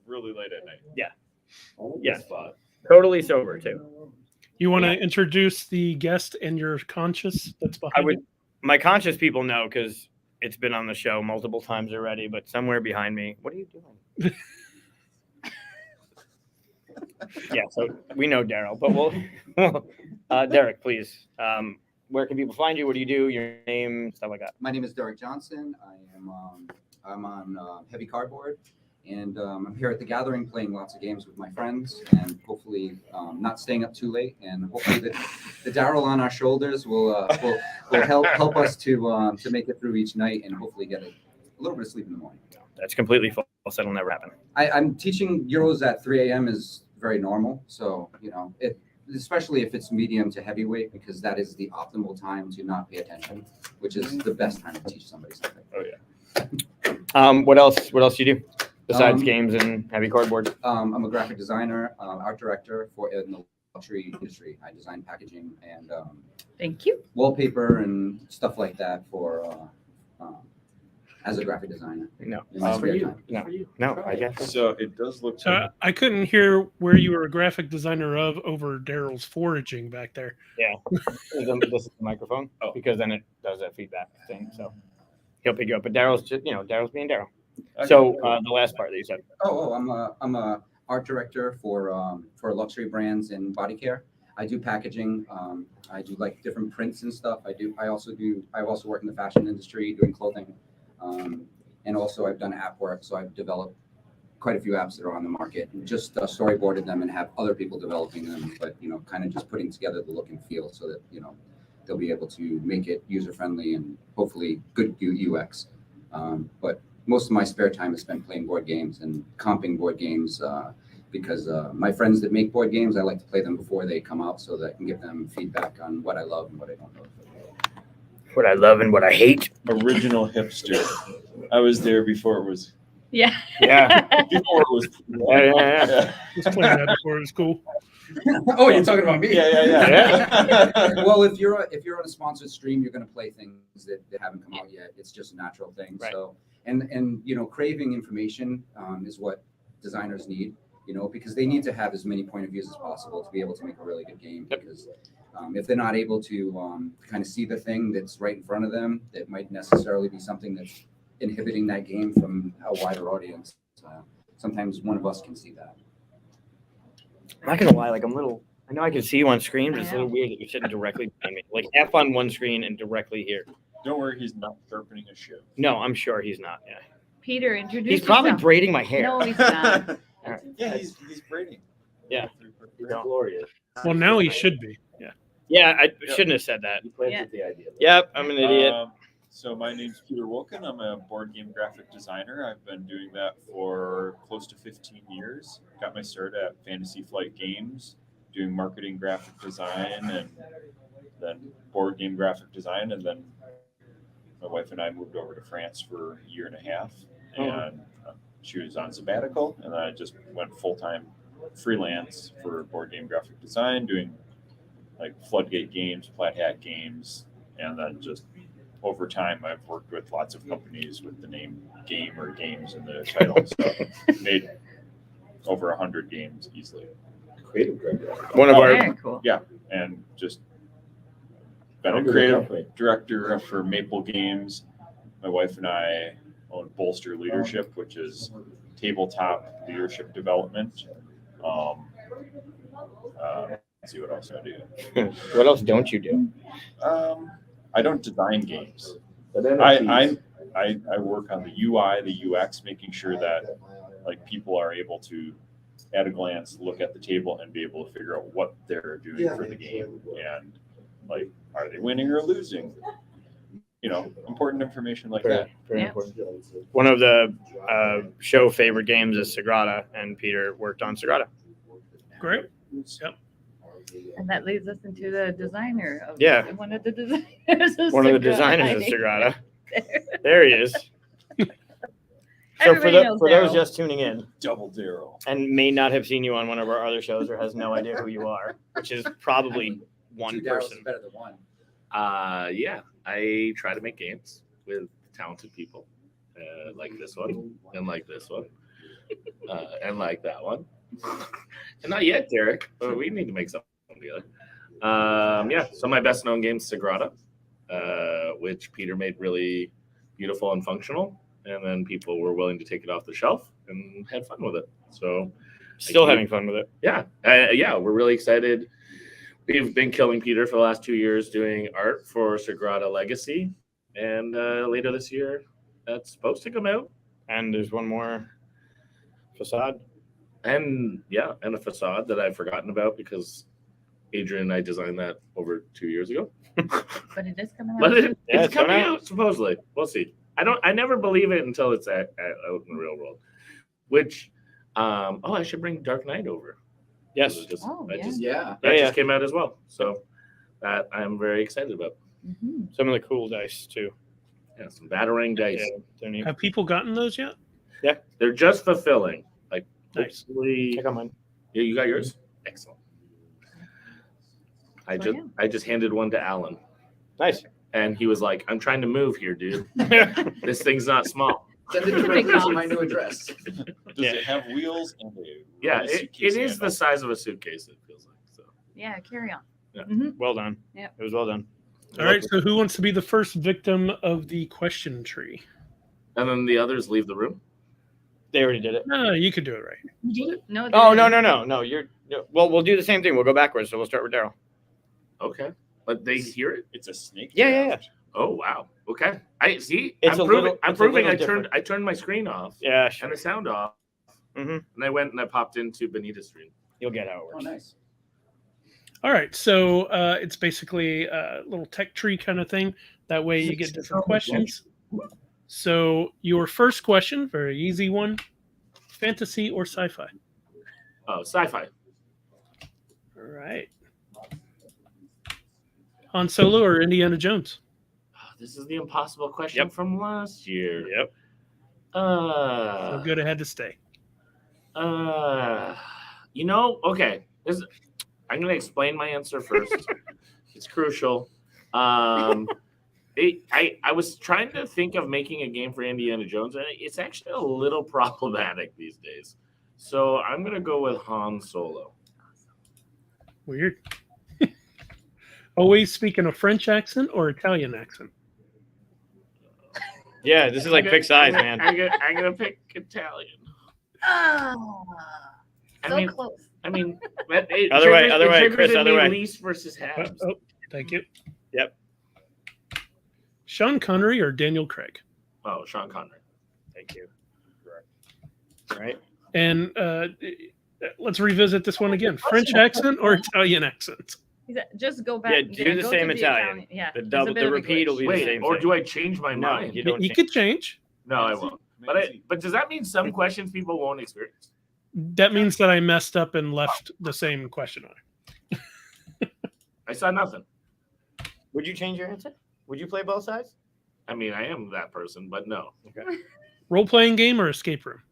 really late at night. Yes. Totally sober too. You want to introduce the guest and your conscious that's behind I would. you? My conscious people know because it's been on the show multiple times already. But somewhere behind me, what are you doing? Yeah, so we know Daryl, but we'll Derek, please. Where can people find you? What do you do? Your name, stuff like that. My name is Derek Johnson. I'm on Heavy Cardboard, and I'm here at the Gathering playing lots of games with my friends, and hopefully not staying up too late. And hopefully the Daryl on our shoulders will help us to make it through each night, and hopefully get a little bit of sleep in the morning. That's completely false. That'll never happen. I'm teaching Euros at 3 a.m. is very normal, so especially if it's medium to heavyweight, because that is the optimal time to not pay attention, which is the best time to teach somebody something. Oh yeah. What else? What else do you do besides games and heavy cardboard? I'm a graphic designer, art director in the luxury industry. I design packaging and Thank you. wallpaper and stuff like that for as a graphic designer. No, In my spare time. no. I guess. So it does look. So I couldn't hear where you were a graphic designer of over Daryl's foraging back there. Yeah. This is the microphone because then it does that feedback thing. So he'll pick you up. But Daryl's just Daryl's being Daryl. Okay. So the last part that you said. I'm a art director for luxury brands and body care. I do packaging. I do like different prints and stuff. I also work in the fashion industry doing clothing. And also I've done app work, so I've developed quite a few apps that are on the market and just storyboarded them and have other people developing them, but kind of just putting together the look and feel so that they'll be able to make it user friendly and hopefully good UX. But most of my spare time is spent playing board games and comping board games because my friends that make board games, I like to play them before they come out so that I can give them feedback on what I love and what I don't love. What I love and what I hate. Original hipster. I was there before it was. Yeah. Yeah. Before it was. Yeah. Just playing that before it was cool. Oh, you're talking about me? Yeah. Well, if you're on a sponsored stream, you're going to play things that haven't come out yet. It's just a natural thing. Right. So, and craving information is what designers need. Because they need to have as many point of views as possible to be able to make a really good game. Because if they're not able to kind of see the thing that's right in front of them, that might necessarily be something that's inhibiting that game from a wider audience. Sometimes one of us can see that. I'm not gonna lie, I know I can see you on screen, but it's a little weird that you're sitting directly behind me. Like half on one screen and directly here. Don't worry, he's not sharpening a shoe. No, I'm sure he's not. Yeah. Peter, introduce He's probably yourself. braiding my hair. No, he's not. Yeah, he's braiding. Yeah. Glorious. Well, now he should be. Yeah. Yeah, I shouldn't have said that. Yeah. the idea. Yep, I'm an idiot. So my name's Peter Wilkin. I'm a board game graphic designer. I've been doing that for close to 15 years. Got my start at Fantasy Flight Games, doing marketing graphic design and then board game graphic design. And then my wife and I moved over to France for a year and a half. And she was on sabbatical. And I just went full-time freelance for board game graphic design, doing like Floodgate games, Flat Hat games, and then just over time, I've worked with lots of companies with the name game or games in the title. So made over 100 games easily. Creative One of our Very cool. And just been a creative director for Maple Games. My wife and I own Bolster Leadership, which is tabletop leadership development. Let's see what else I do. What else don't you do? I don't design games. I work on the UI, the UX, making sure that like people are able to, at a glance, look at the table and be able to figure out what they're doing for the game and like, are they winning or losing? Important information like that. Very Yeah. important. One of the show favorite games is Sagrada, and Peter worked on Sagrada. Great. Yep. And that leads us into the designer of Yeah. one of the designers of One of the Sagrada. designers of Sagrada. there. There he is. So Everybody knows for those Daryl. just tuning in Double Daryl. and may not have seen you on one of our other shows or has no idea who you are, which is probably one Two Daryls is person. better than one. Yeah, I try to make games with talented people, like this one, and like this one, and like that one, and not yet, Derek. But we need to make something together. Yeah. So my best known game is Sagrada, which Peter made really beautiful and functional, and then people were willing to take it off the shelf and had fun with it. So Still having fun with it. yeah, we're really excited. We've been killing Peter for the last 2 years doing art for Sagrada Legacy, and later this year, that's supposed to come out. And there's one more facade. And a facade that I've forgotten about because Adrian and I designed that over 2 years ago. But it is coming out. But Yeah, it's it's coming coming out. out supposedly. We'll see. I never believe it until it's out in the real world. Which, I should bring Dark Knight over. Yes. It just, Oh, that yeah. just, Yeah. that Yeah, just came out as well. So that I'm very excited about. Mhm. Some of the cool dice too. Yeah, some battering dice. Yeah, they're neat. Have people gotten those yet? They're just fulfilling. Like, Nice. hopefully, Check out mine. yeah, you got yours. Excellent. So, I just handed one to Alan, Nice. and he was like, "I'm trying to move here, dude. This thing's not small." Send it to Big my, box. my new address. Does Yeah. it have wheels and a Yeah, rubber it suitcase is the handle? size of a suitcase. It feels like so. Yeah, carry on. Yeah. Mhm. Well done. Yep. It was well done. All right. So who wants to be the first victim of the question tree? And then the others leave the room. They already did it. No, you could do it right. You did it. No. it Oh didn't. no. Well, we'll do the same thing. We'll go backwards. So we'll start with Daryl. Okay, but they hear it. It's a snake. Yeah. draft. Oh wow. Okay. I see. It's I'm a proving. little- I'm it's a proving. little I turned my screen off Yeah, and sure. the sound off, Mm-hmm. and I went and I popped into Benita's stream. You'll get how it Oh, works. nice. All right. So it's basically a little tech tree kind of thing. That way you get different questions. So your first question, very easy one: fantasy or sci-fi? Oh, sci-fi. All right. Han Solo or Indiana Jones? Oh, this is the impossible question Yep. from last year. Yep. So good, it had to stay. Okay. I'm going to explain my answer first. It's crucial. I was trying to think of making a game for Indiana Jones, and it's actually a little problematic these days. So I'm going to go with Han Solo. Weird. Always speaking a French accent or Italian accent? Yeah, this is like pick sides, man. I'm going to pick Italian. Oh, so I mean, close. Other way, it Chris, triggers in other me way. least versus halves. Oh, thank you. Yep. Sean Connery or Daniel Craig? Oh, Sean Connery. Thank you. Right. And let's revisit this one again. French accent or Italian accent? Just go back. Yeah, do the go same to Italian. Yeah. The there's a double, bit the of a repeat will glitch. be the Wait, same. or thing. do I change my No, mind? you don't. You change. could change. No, I won't. But does that mean some questions people won't experience? That means that I messed up and left the same question on. I saw nothing. Would you change your answer? Would you play both sides? I mean, I am that person, but no. Role-playing game or escape room?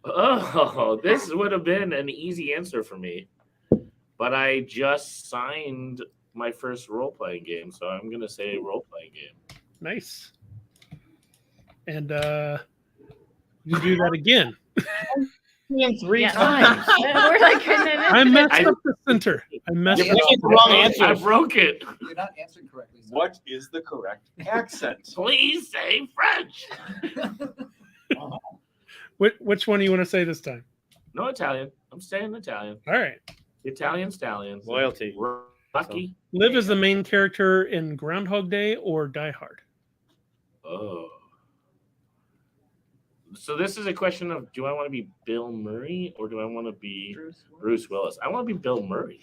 Oh, this would have been an easy answer for me. But I just signed my first role-playing game, so I'm going to say role-playing game. Nice. And you do that again. Three Yeah. times. We're like, I messed up the center. I messed You're up. picking the wrong I answer. broke it. You're not answering correctly. So. What is the correct accent? Please say French. Which one do you want to say this time? No Italian. I'm saying Italian. All right. Italian stallions. Loyalty. Rocky. Liv is the main character in Groundhog Day or Die Hard? Oh. So this is a question of, do I want to be Bill Murray or do I want to be Bruce Willis? I want to be Bill Murray.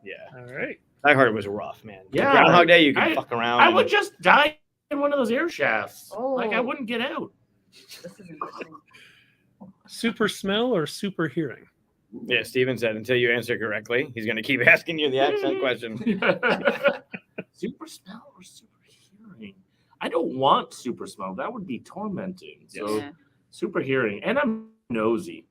Yeah. All right. Die Hard was rough, man. Yeah. Groundhog Day, you can fuck around. I would just die in one of those air shafts. Oh. Like I wouldn't get out. This is interesting. Super smell or super hearing? Yeah, Steven said until you answer correctly, he's going to keep asking you the accent question. Super smell or super hearing? I don't want super smell. That would be tormenting. So Yeah. super hearing, and I'm nosy.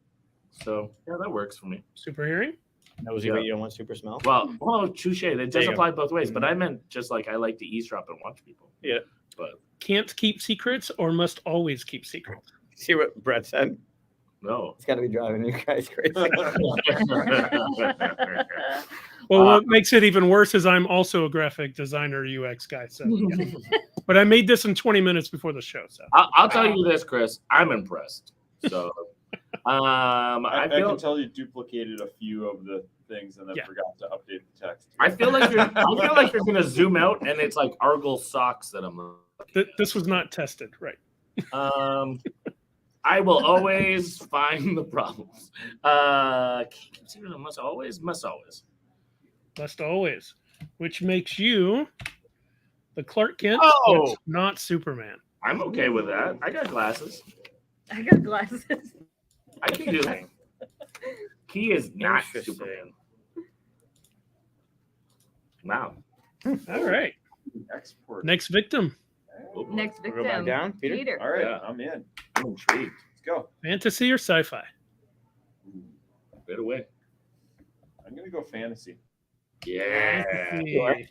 So yeah, that works for me. Super hearing. Nosy, but you don't want super smell. Well, touche. That There does you go. apply both ways. But I meant just like I like to eavesdrop and watch people. Yeah. But Can't keep secrets or must always keep secrets. See what Brett said? no. It's got to be driving you guys crazy. Well, what makes it even worse is I'm also a graphic designer, UX guy. So, yeah. But I made this in 20 minutes before the show. So I'll tell you this, Chris. I'm impressed. So, I I feel can tell you duplicated a few of the things and then Yeah. forgot to update the text. I feel like you're gonna zoom out and it's like Argyle socks that I'm. this was not tested, right? I will always find the problems. Can't consider them must always. Must always, which makes you the Clark Kent, Oh! but not Superman. I'm okay with that. I got glasses. I got glasses. I can do that. He is not Interesting. Superman. Wow. All right, Export. next victim, Next We'll go back victim. down, Peter. Peter. All right, Yeah. I'm in. I'm intrigued. Let's go. fantasy or sci-fi? Right away. I'm gonna go fantasy. Yeah. Fantasy.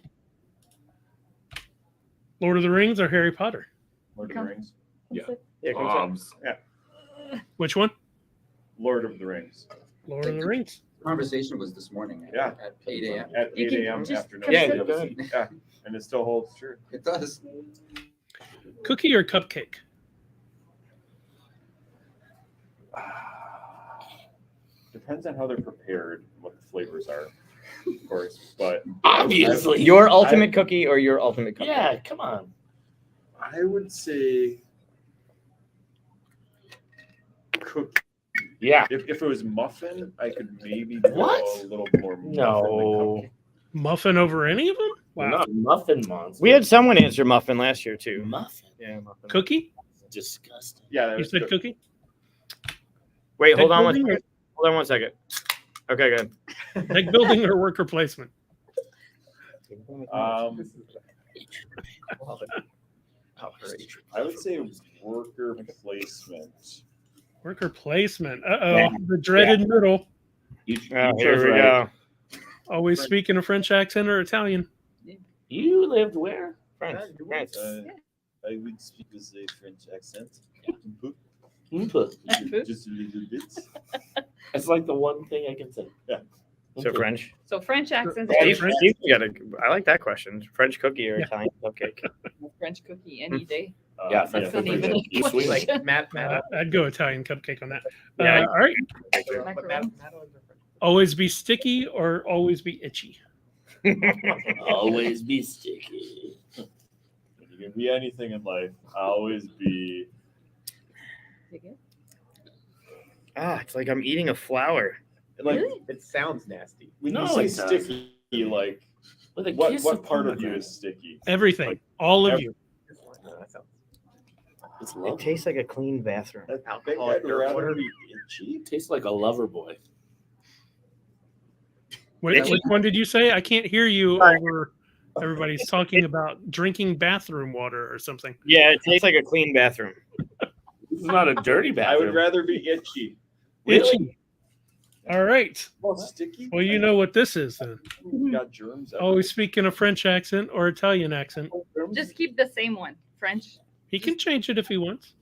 Lord of the Rings or Harry Potter? Lord of Come. the Rings. Yeah. Yeah, come on. Bobs. Which one? Lord of the Rings. Lord of the Rings. Conversation was this morning Yeah. at 8 a.m. At You 8 can a.m. just after come Yeah, sit- go ahead. Yeah, and it still holds true. It does. Cookie or cupcake? Depends on how they're prepared, what the flavors are, of course. But Obviously. Your ultimate cookie or your ultimate cookie? Yeah, come on. I would say cookie. Yeah. If it was muffin, I could maybe go What? a little more muffin than No. cupcake. Muffin over any of them? We're Wow. not muffin monster. We had someone answer muffin last year too. muffin. Yeah, muffin. Cookie? Disgusting. Yeah, that You was said good. cookie? Wait, Deck hold on one building second. Hold on one second. Okay, good. Deck building or worker placement? I would say worker placement. Worker placement. Uh-oh. Yeah. The dreaded middle. You Oh, chose here we right. go. Always speak in a French accent or Italian. You lived where? France. France. I would speak with a French accent. Just a little bit. It's like the one thing I can say. Yeah. So French. So French accents. Steve, French? Steve, you I like that question. French cookie or Yeah. Italian cupcake? French cookie any day. Yeah, That's French not cookie. even a You sweet. question. I'd go Italian cupcake on that. Yeah. All right. Macaroni. Always be sticky or always be itchy? Always be sticky. If you can be anything in life, I'll always be. Ah, it's like I'm eating a flower. Like Really? It sounds nasty. when No, you say it doesn't. sticky, like With a what kiss what of part of you pomegranate. is sticky? Everything. Like, all of every- you. No, that sounds It's It lovely. tastes like a clean bathroom. I think alcoholic I'd or rather water. be itchy. It tastes like a lover boy. Which one did you say? I can't hear you over. Everybody's talking about drinking bathroom water or something. Yeah, it tastes like a clean bathroom. This is not a dirty I bathroom. would rather be itchy. Really? Itchy. All right. Well, sticky. Well, you know what this is then. You got germs. Always speak in a French accent or Italian accent. Just keep the same one. French. He can change it if he wants.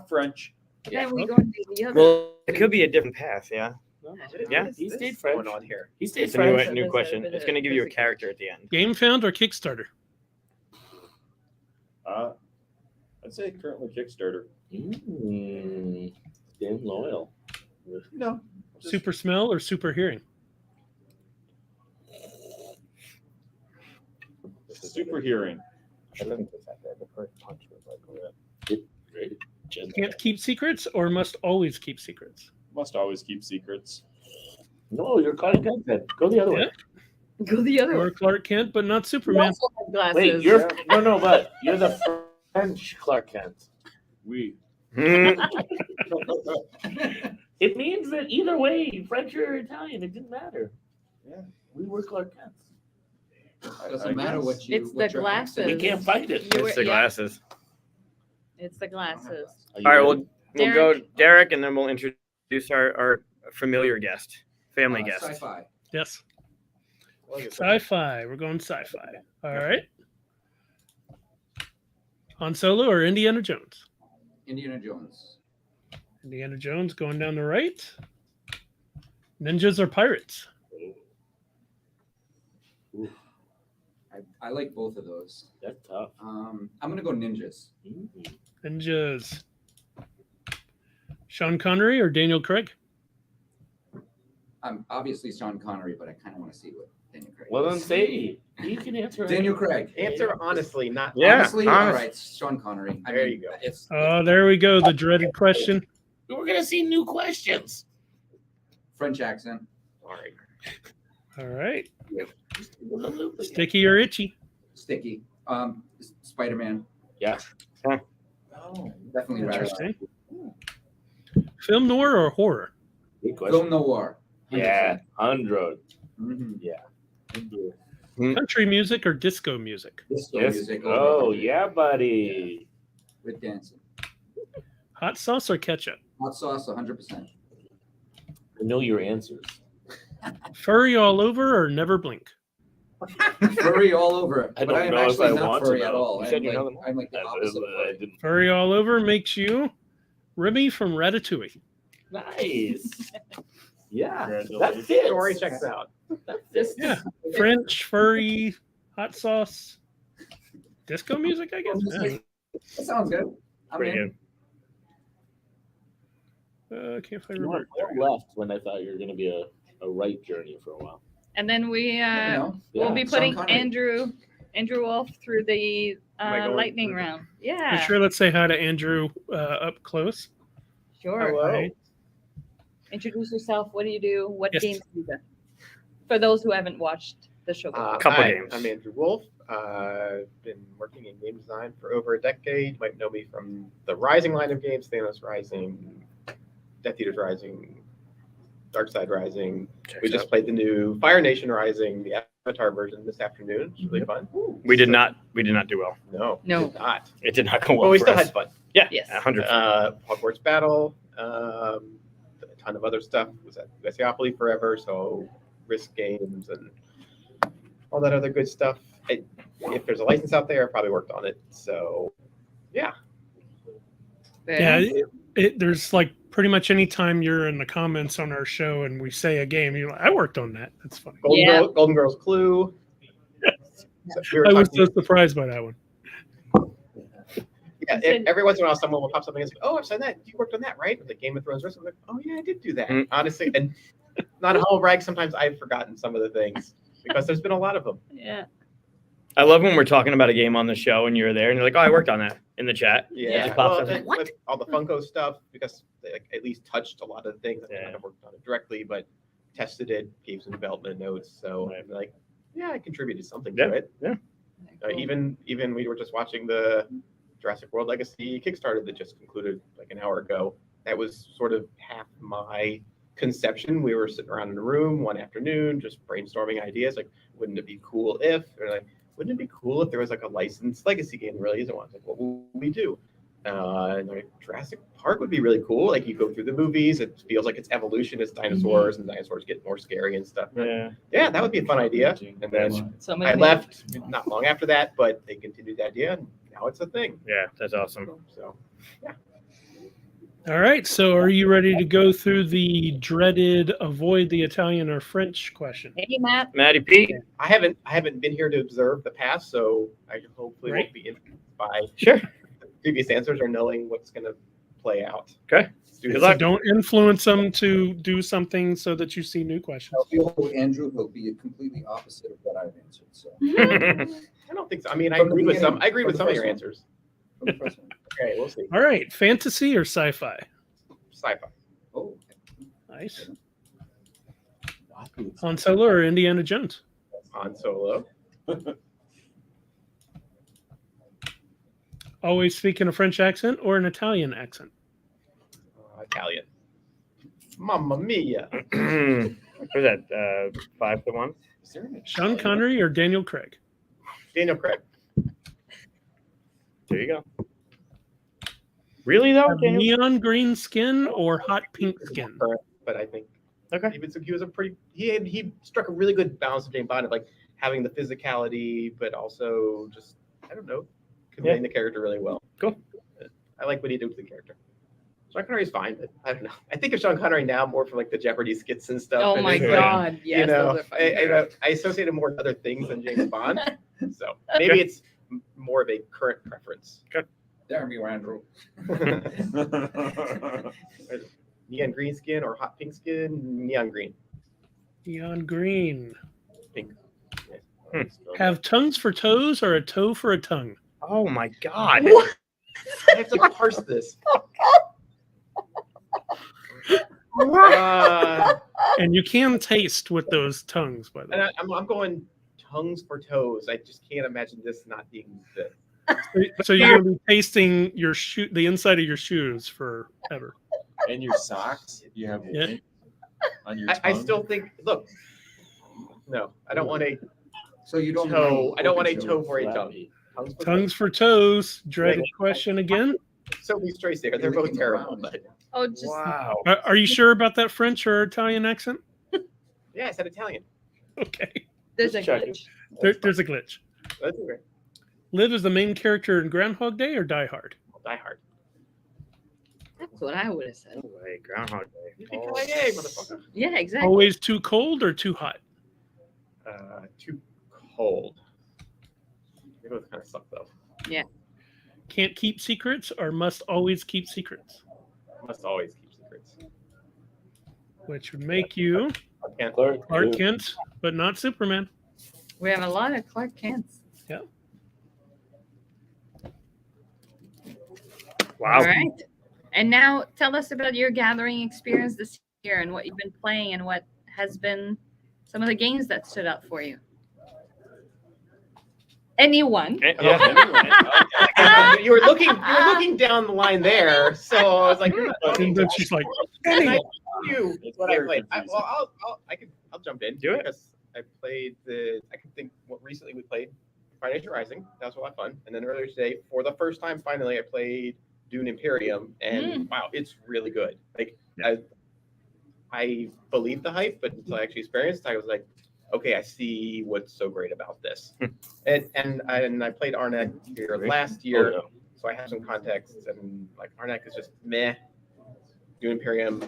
French. Then we go and do the other. Well, it could be a different path. Yeah, Yeah. He stayed What's French. going on here? He stayed it's a French. new question. It's going to give you a character at the end. Game found or Kickstarter? I'd say currently Kickstarter. Damn loyal. No. Super smell or super hearing? Super hearing. Great. Gentle. Can't keep secrets or must always keep secrets? Must always keep secrets. No, you're Clark Kent. Then. Go the other way. Go the other Or way. Clark Kent, but not You Superman. also have glasses. Wait, you're no, but you're the French Clark Kent. We. Hmm. It means that either way, French or Italian, it didn't matter. Yeah. We were Clark Kent. Doesn't matter what you. It's what the your accent We glasses. can't fight it. You were- It's the yeah. glasses. It's the glasses. Are you All right, ready? we'll go Derek, and then we'll introduce our familiar guest, family guest. Sci-fi. Yes. Well, I guess Sci-fi. We're going sci-fi. All right. Han Solo or Indiana Jones? Indiana Jones. Indiana Jones going down the right. Ninjas or pirates? I like both of those. That's tough. I'm gonna go ninjas. Ninjas. Sean Connery or Daniel Craig? I'm obviously Sean Connery, but I kind of want to see what Daniel Craig. Well, then is. say you can answer. Daniel Craig. answer honestly, not Yeah, Honestly, honest. all right, Sean Connery. There you go. It's Oh, there we go. The dreaded question. We're gonna see new questions. French accent. Sorry. All right. Sticky or itchy? Sticky. Spider-Man. Yeah. Oh, Definitely rather. Interesting. Film noir or horror? Good question. Film noir. Yeah, 100. Mm-hmm. Country music or disco music? Disco Yes. music. Oh, yeah, buddy. With dancing. Hot sauce or ketchup? Hot sauce, 100%. I know your answers. Furry all over or never blink? Furry all over. I But don't I'm know if actually I not want furry to at know. all. You said you know them all? I'm like the opposite of I furry. didn't. Furry all over makes you Remy from Ratatouille. Nice. Yeah, that Congratulations. fits. Story checks out. That fits. Yeah. French, furry, hot sauce, disco music, I guess. Yeah. That sounds good. I'm Pretty in. good. Can't find You remember. were left when I thought you were going to be a right journey for a while. And then we You know, we'll Yeah. be Sean putting Connery. Andrew Wolf through the Am I going lightning through? round. For Yeah, sure, let's say hi to Andrew up close. sure. Hello. Right. Introduce yourself. What do you do? What Yes. games do you do? For those who haven't watched the show before. Couple Hi, games. I'm Andrew Wolf. Been working in game design for over a decade. You might know me from the Rising line of games, Thanos Rising, Death Eaters Rising, Darkside Rising. We just played the new Fire Nation Rising, the Avatar version this afternoon. It's really fun. We did not do well. No, No. did not. It did not go well. Well, we for still us. had fun. Yeah, Yes. 100. Hogwarts Battle, a ton of other stuff. Was at Vessiopoly forever, so Risk Games and all that other good stuff. If there's a license out there, I probably worked on it. So, yeah. Very Yeah, nice. there's like pretty much any time you're in the comments on our show and we say a game, you're like, I worked on that. That's funny. Golden Girls Clue. So we were I was talking- so surprised by that one. yeah, every once in a while, someone will pop something and say, "Oh, I've said that. You worked on that, right?" With the Game of Thrones. I'm like, "Oh yeah, I did do that." Mm. Honestly, and not a humble brag. Sometimes I've forgotten some of the things because there's been a lot of them. Yeah. I love when we're talking about a game on the show and you're there and you're like, oh, I worked on that in the chat. Yeah, It pops well, up. and with all the Funko stuff, because they like, at least touched a lot of the things. I Yeah. kind of worked on it directly, but tested it, gave some development notes. So Right. I'm like, yeah, I contributed something Yeah, to it. yeah. Cool. Even we were just watching the Jurassic World Legacy Kickstarter that just concluded like an hour ago. That was sort of half my conception. We were sitting around in a room one afternoon, just brainstorming ideas. Like, wouldn't it be cool if? Or like, wouldn't it be cool if there was like a licensed legacy game that really isn't one? Like, what will we do? And like Jurassic Park would be really cool. Like you go through the movies, it feels like it's evolution as dinosaurs, and dinosaurs get more scary and stuff. Yeah. Yeah, that would be a fun idea. And then So many I things. left not long after that, but they continued the idea, and now it's a thing. Yeah, that's awesome. So All right. So are you ready to go through the dreaded avoid the Italian or French question? Hey, Matt. Maddie P. I haven't been here to observe the past, so I hopefully Right. won't be influenced by Sure. the previous answers or knowing what's going to play out. Okay. Let's do Good this. So luck. don't influence them to do something so that you see new questions. Now, if you hold Andrew, he'll be completely opposite of what I've answered. So I don't think so. I mean, I From the agreed with some. beginning, I agreed from with the some of first your one. answers. from the first one. Okay, we'll see. All right. Fantasy or sci-fi? Sci-fi. Oh, Nice. Han Solo or Indiana Jones? Han Solo. Always speak in a French accent or an Italian accent? Italian. Mamma mia. What is that? 5-1. Is there an Sean Italian? Connery or Daniel Craig? Daniel Craig. There you go. Really though, Have Daniel? neon green skin or hot pink skin? Current, but I think Okay. he was a pretty he struck a really good balance of James Bond of like having the physicality, but also just I don't know, conveying the character really well. Cool. I like what he did with the character. Sean Connery's fine, but I don't know. I think of Sean Connery now more for like the Jeopardy skits and stuff. Oh and my it's, God! Yes, you know, those are fun. I associate him more with other things than James Bond. So maybe it's more of a current preference. Jeremy Randall. Neon green skin or hot pink skin? Neon green. Neon green. Pink. Have tongues for toes or a toe for a tongue? Oh my God. What? I have to parse this. And you can taste with those tongues, by the And way. I'm going tongues for toes. I just can't imagine this not being the. So you're going to be tasting your shoe, the inside of your shoes forever. And your socks? You have Yeah. lint on your I tongue? still think. Look, no, I don't want a So you don't toe. I don't want a open toe for a tongue. Tongues for Tongues for toes. Dreaded question again. Sophie's choice there. They're both terrible, but Oh, just Wow. Are you sure about that French or Italian accent? yeah, I said Italian. Okay. there's a Check. glitch. There's a glitch. That's okay. Liv is the main character in Groundhog Day or Die Hard? Die Hard. That's what I would have said. No way. Groundhog Day. Yippee-ki-yay, motherfucker. Yeah, exactly. Always too cold or too hot? Too cold. They both kind of suck though. Can't keep secrets or must always keep secrets? Must always keep secrets. Which would make you I can't. Clark Kent, but not Superman. We have a lot of Clark Kents. Wow. All right. And now tell us about your gathering experience this year and what you've been playing and what has been some of the games that stood out for you. Anyone? Yeah. You were looking down the line there, so I was like, "You're not talking And to then she's like, And I you. It's What I very played. confusing. I'll jump in. Do it. Because I played I can think what recently we played Financial Rising. That was a lot of fun. And then earlier today, for the first time, finally, I played Dune Imperium, and wow, it's really good. Like I believed the hype, but until I actually experienced, I was like, okay, I see what's so great about this. and I played Arnak here last year, so I have some context. And like Arnak is just meh. Dune Imperium,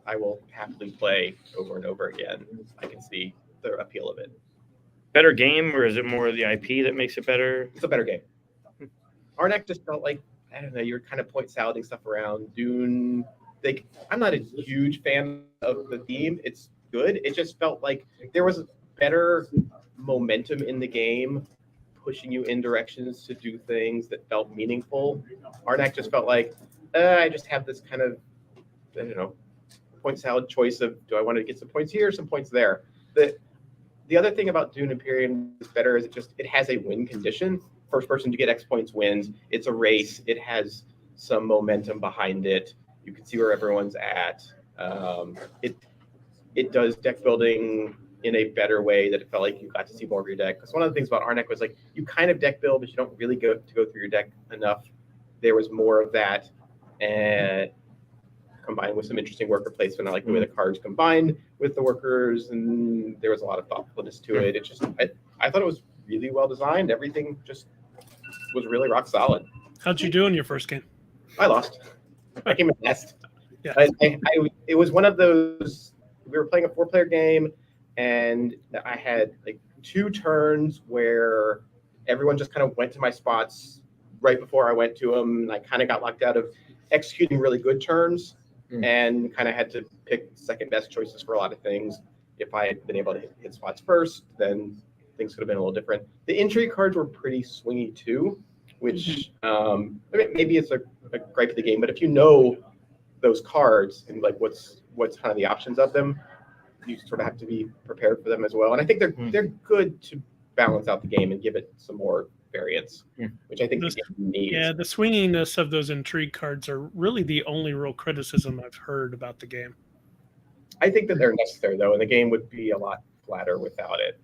I will happily play over and over again. I can see the appeal of it. Better game, or is it more the IP that makes it better? It's a better game. Arnak just felt like, I don't know, you're kind of point salading stuff around. Dune, like, I'm not a huge fan of the theme. It's good. It just felt like there was better momentum in the game, pushing you in directions to do things that felt meaningful. Arnak just felt like, I just have this kind of, I don't know, point salad choice of, do I want to get some points here, some points there? The other thing about Dune Imperium is better is it has a win condition. First person to get X points wins. It's a race. It has some momentum behind it. You can see where everyone's at. It does deck building in a better way that it felt like you got to see more of your deck. Because one of the things about Arnak was like you kind of deck build, but you don't really go through your deck enough. There was more of that, and combined with some interesting worker placement. I like the way the cards combined with the workers, and there was a lot of thoughtfulness to it. It just, I thought it was really well designed. Everything just was really rock solid. how'd you do in your first game? I lost. I came in last. Yeah. It was one of those. We were playing a 4-player game, and I had like 2 turns where everyone just kind of went to my spots right before I went to them. And I kind of got locked out of executing really good turns, and kind of had to pick second best choices for a lot of things. If I had been able to hit spots first, then things could have been a little different. The intrigue cards were pretty swingy too, which maybe it's a gripe of the game, but if you know those cards and like what's kind of the options of them, you sort of have to be prepared for them as well. And I think they're good to balance out the game and give it some more variance, which I think the game needs. Yeah, the swinginess of those intrigue cards are really the only real criticism I've heard about the game. I think that they're necessary though, and the game would be a lot flatter without it.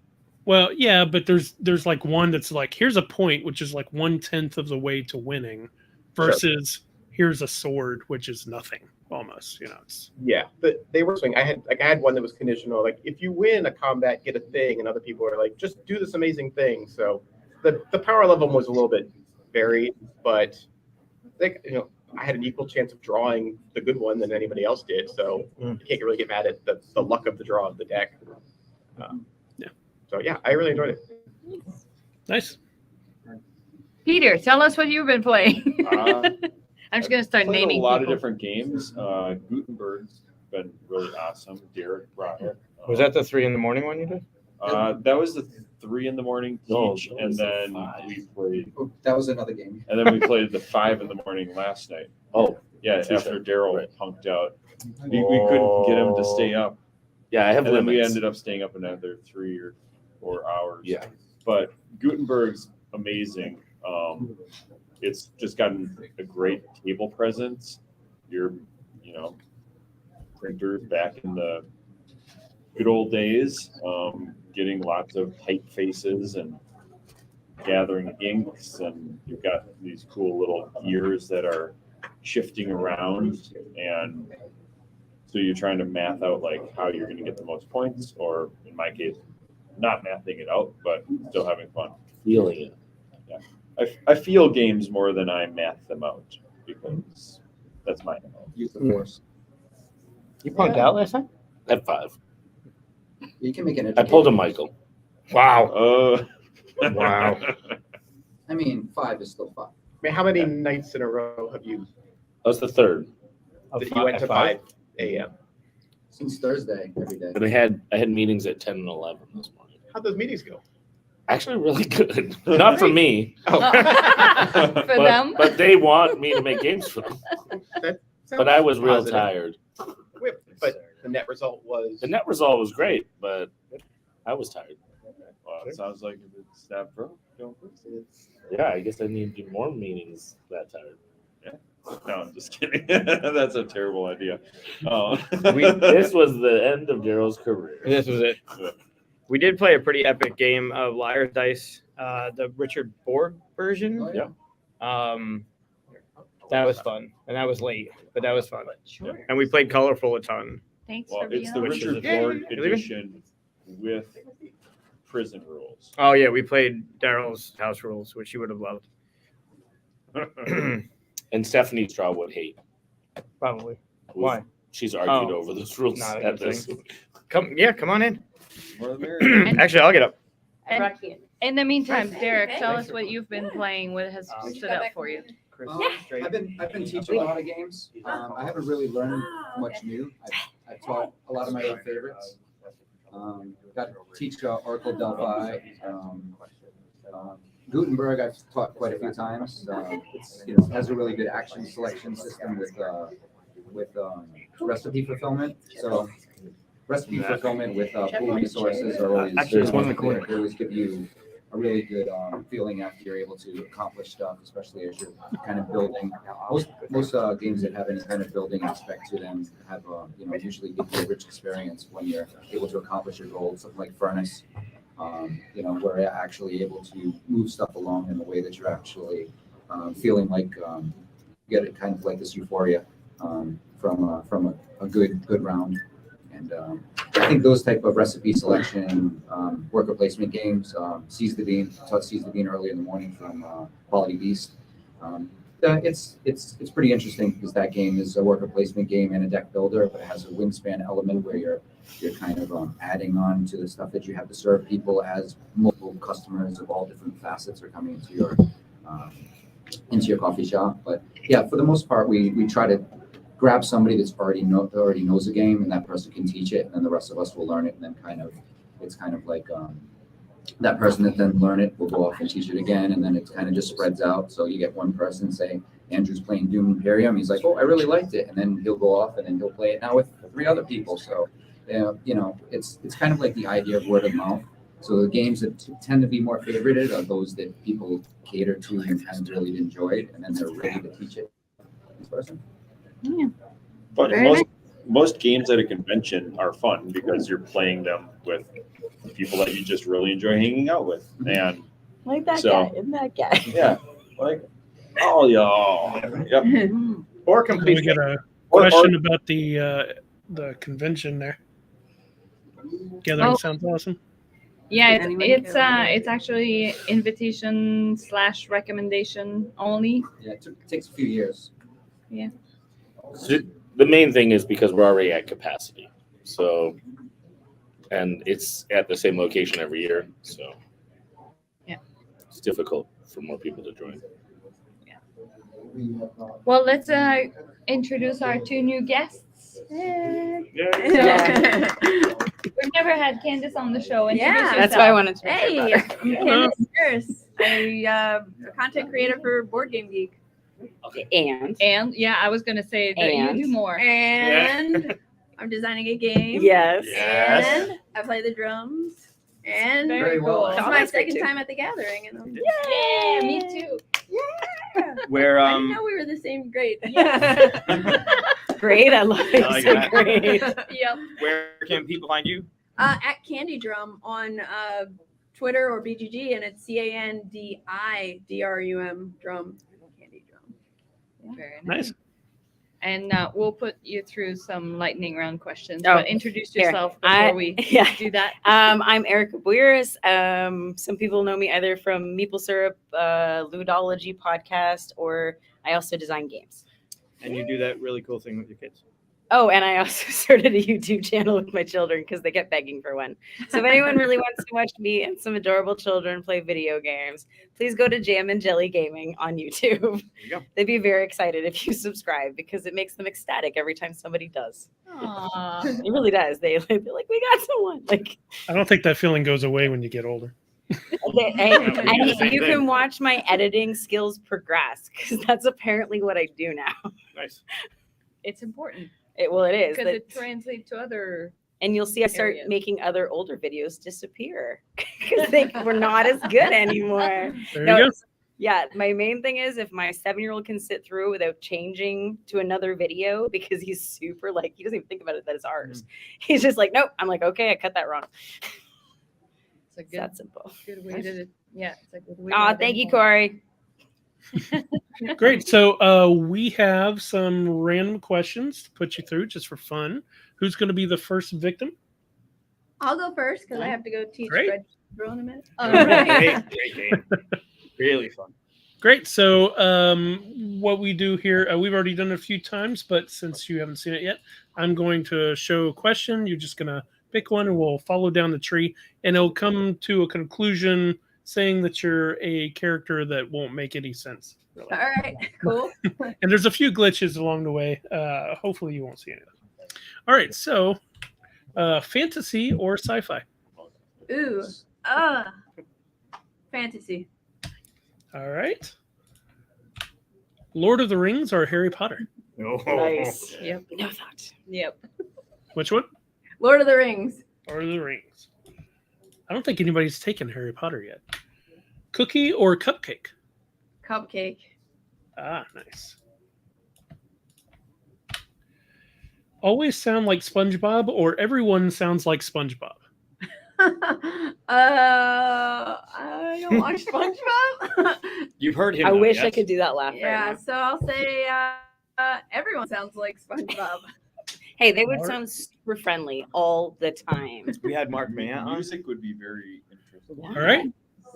Well, yeah, but there's like one that's like here's a point, which is like 1/10 of the way to winning, versus here's a sword, which is nothing almost. It's Yeah, but they were swing. I had one that was conditional. Like if you win a combat, get a thing, and other people are like, just do this amazing thing. So the power level was a little bit varied, but I had an equal chance of drawing the good one than anybody else did. So you can't really get mad at the luck of the draw of the deck. Yeah. So yeah, I really enjoyed it. nice. Peter, tell us what you've been playing. I'm just gonna start Played naming a lot people. of different games. Gutenberg's been really awesome. Derek brought it. Was that the 3 a.m. one you did? That was the 3 a.m. teach, No, and then five. we played, Oh, that was another game. and then we played the 5 a.m. last night. Oh, Yeah, Touche. after Daryl Right. punked out, we couldn't get him to stay up, yeah, I have and then we limits. ended up staying up another 3 or 4 hours. Yeah. But Gutenberg's amazing. It's just gotten a great table presence. Your, printers back in the good old days, getting lots of typefaces and gathering inks, and you've got these cool little gears that are shifting around, and so you're trying to math out like how you're going to get the most points, or in my case, not mathing it out, but still having fun. Feeling it. I feel games more than I math them out, because that's my MO. Use the force. You punked out last time? At 5. You can make an. I pulled a Michael. Wow. Wow. I mean, 5 is still 5. I mean, how many nights in a row have you That was the 3rd. that you went to 5 a.m.? Since Thursday, every day. But I had meetings at 10 and 11 this morning. How'd those meetings go? Actually, really good. Not for me, For them. but they want me to make games for them. But I was real Positive. tired. But the net result was The net result was great, but I was tired. Well, it sounds like if it's that broke, don't fix it. Yeah, I guess I need to do more meetings that tired. No, I'm just kidding. That's a terrible idea. Oh. This was the end of Daryl's career. This was it. We did play a pretty epic game of Liar's Dice, the Richard Borg version. Oh, yeah. That was fun, and that was late, but that was fun. Sure. And we played Colorful a ton. Thanks Well, for being it's the on. Which is Richard a- Borg You leaving? edition with prison rules. Oh yeah, we played Daryl's House Rules, which you would have loved. And Stephanie Straw would hate. Probably. Why? She's argued Oh. over those rules Not a at good this. Come on in. More the merrier. Actually, I'll get up. And in the meantime, Derek, Okay. tell us what you've been playing. What has stood out for you? I've been teaching a lot of games. I haven't really learned much new. I've taught a lot of my old favorites. Got to teach Oracle Delphi. Gutenberg I've taught quite a few times. It has a really good action selection system with recipe fulfillment. So recipe fulfillment with pool resources are always Actually, there's one in the they corner. always give you a really good feeling after you're able to accomplish stuff, especially as you're kind of building. Most games that have any kind of building aspect to them have usually give you a rich experience when you're able to accomplish your goals. Something like Furnace, where you're actually able to move stuff along in a way that you're actually feeling like you get it kind of like this euphoria from a good round. And I think those type of recipe selection, worker placement games, Seize the Bean, I taught Seize the Bean early in the morning from Quality Beast. It's pretty interesting because that game is a worker placement game and a deck builder, but it has a wingspan element where you're kind of adding on to the stuff that you have to serve people as multiple customers of all different facets are coming into your coffee shop. But yeah, for the most part, we try to grab somebody that's already knows a game, and that person can teach it, and then the rest of us will learn it, and then it's kind of like that person that then learn it will go off and teach it again, and then it kind of just spreads out. So you get one person, say Andrew's playing Doom Imperium, he's like, oh, I really liked it, and then he'll go off and then he'll play it now with 3 other people. So it's kind of like the idea of word of mouth. So the games that tend to be more favorited are those that people cater to and kind of really enjoyed, and then they're ready to teach it to this person. Yeah. But Very most games at a convention are fun because you're playing them with people that you just really enjoy hanging out with. And Like that So- guy, isn't that guy? yeah, like all y'all. Yep. Or We complete. got a Or- question about the convention there. Gathering Oh. sounds awesome. Yeah, Anyone it's care? it's actually invitation / recommendation only. Yeah, it takes a few years. So the main thing is because we're already at capacity. So, and it's at the same location every year. So, Yeah. it's difficult for more people to join. Well, let's introduce our 2 new guests. Yeah. We've never had Candace on the show. Introduce Yeah. yourself. That's why I wanted to. Hey, Hey, I'm Candace Harris. I'm a content creator for Board Game Geek. And yeah, I was gonna say that And? you do more. And I'm designing a game. yes. Yes. And I play the drums. And Very well. it's Oh, my that's great, second too. time at the gathering. And I'm, Yeah, me too. Where I didn't know we were the same grade. Great. I love it. I like So that. great. Yep. where can people find you? At Candy Drum on Twitter or BGG, and it's CANDIDRUM drum. Candy Drum. Very Nice. And we'll put you through some lightning round questions. Oh, But introduce here. yourself before we Yeah. do that. I'm Erica Buiris. Some people know me either from Meeple Syrup, Ludology podcast, or I also design games. And you do that really cool thing with your kids. Oh, and I also started a YouTube channel with my children because they kept begging for one. So if anyone really wants to watch me and some adorable children play video games, please go to Jam and Jelly Gaming on YouTube. There you go. They'd be very excited if you subscribe because it makes them ecstatic every time somebody does. Aww. It really does. They're like, we got someone. Like, I don't think that feeling goes away when you get older. and Same you thing. can watch my editing skills progress because that's apparently what I do now. Nice. It's important It is. because that- it translates to other. And you'll see I start areas. making other older videos disappear because we're not as good anymore. There No, you go. yeah, my main thing is if my 7-year-old can sit through without changing to another video because he's super like he doesn't even think about it that it's ours. He's just like, nope. I'm like, okay, I got that wrong. It's a It's good, that simple. good way to. Yeah, it's a good way. to Aw, let thank them you, know. Corey. Great. So we have some random questions to put you through just for fun. Who's going to be the first victim? I'll go first because I have to go teach Great. Red Drill in a minute. All right. Great game. Really fun. Great. So what we do here, we've already done it a few times, but since you haven't seen it yet, I'm going to show a question. You're just going to pick one and we'll follow down the tree and it'll come to a conclusion saying that you're a character that won't make any sense. Really. All right, cool. And there's a few glitches along the way. Hopefully you won't see any of them. All right. So fantasy or sci-fi? Ooh, fantasy. All right. Lord of the Rings or Harry Potter? Oh. Nice. Yep. No thought. Yep. Which one? Lord of the Rings. Lord of the Rings. I don't think anybody's taken Harry Potter yet. Cookie or cupcake? Cupcake. Ah, nice. Always sound like SpongeBob or everyone sounds like SpongeBob? I don't watch SpongeBob. You've heard him. I though, wish I yes? could do that laugh Yeah, right now. so I'll say everyone sounds like SpongeBob. Hey, they would Mark? sound super friendly all the time. We had Mark Maya on. Music would be very interesting. All right.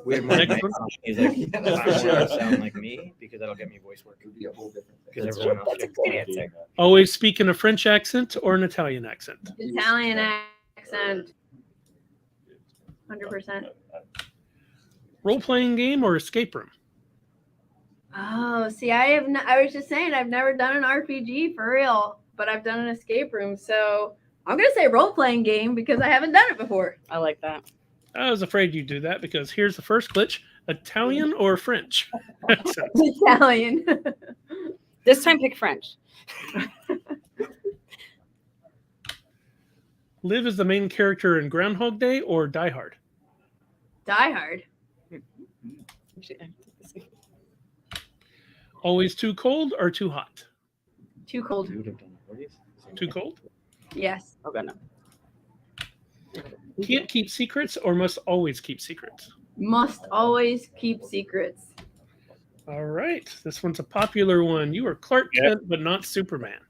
We had Mark Next Maya one. on. He's like, Yeah, I that's for want sure. to sound like me because that'll get me voice work. It would be a whole different thing. Because everyone else That's a gets great it. answer. Always speak in a French accent or an Italian accent? Italian accent. 100%. Role-playing game or escape room? Oh, see, I was just saying I've never done an RPG for real, but I've done an escape room. So I'm gonna say role-playing game because I haven't done it before. I like that. I was afraid you'd do that because here's the first glitch. Italian or French? accent? Italian. This time pick French. Liv is the main character in Groundhog Day or Die Hard? Die Hard. Always too cold or too hot? Too cold. Too cold? Yes. Okay, no. Can't keep secrets or must always keep secrets? Must always keep secrets. All right. This one's a popular one. You are Clark Kent, but not Superman.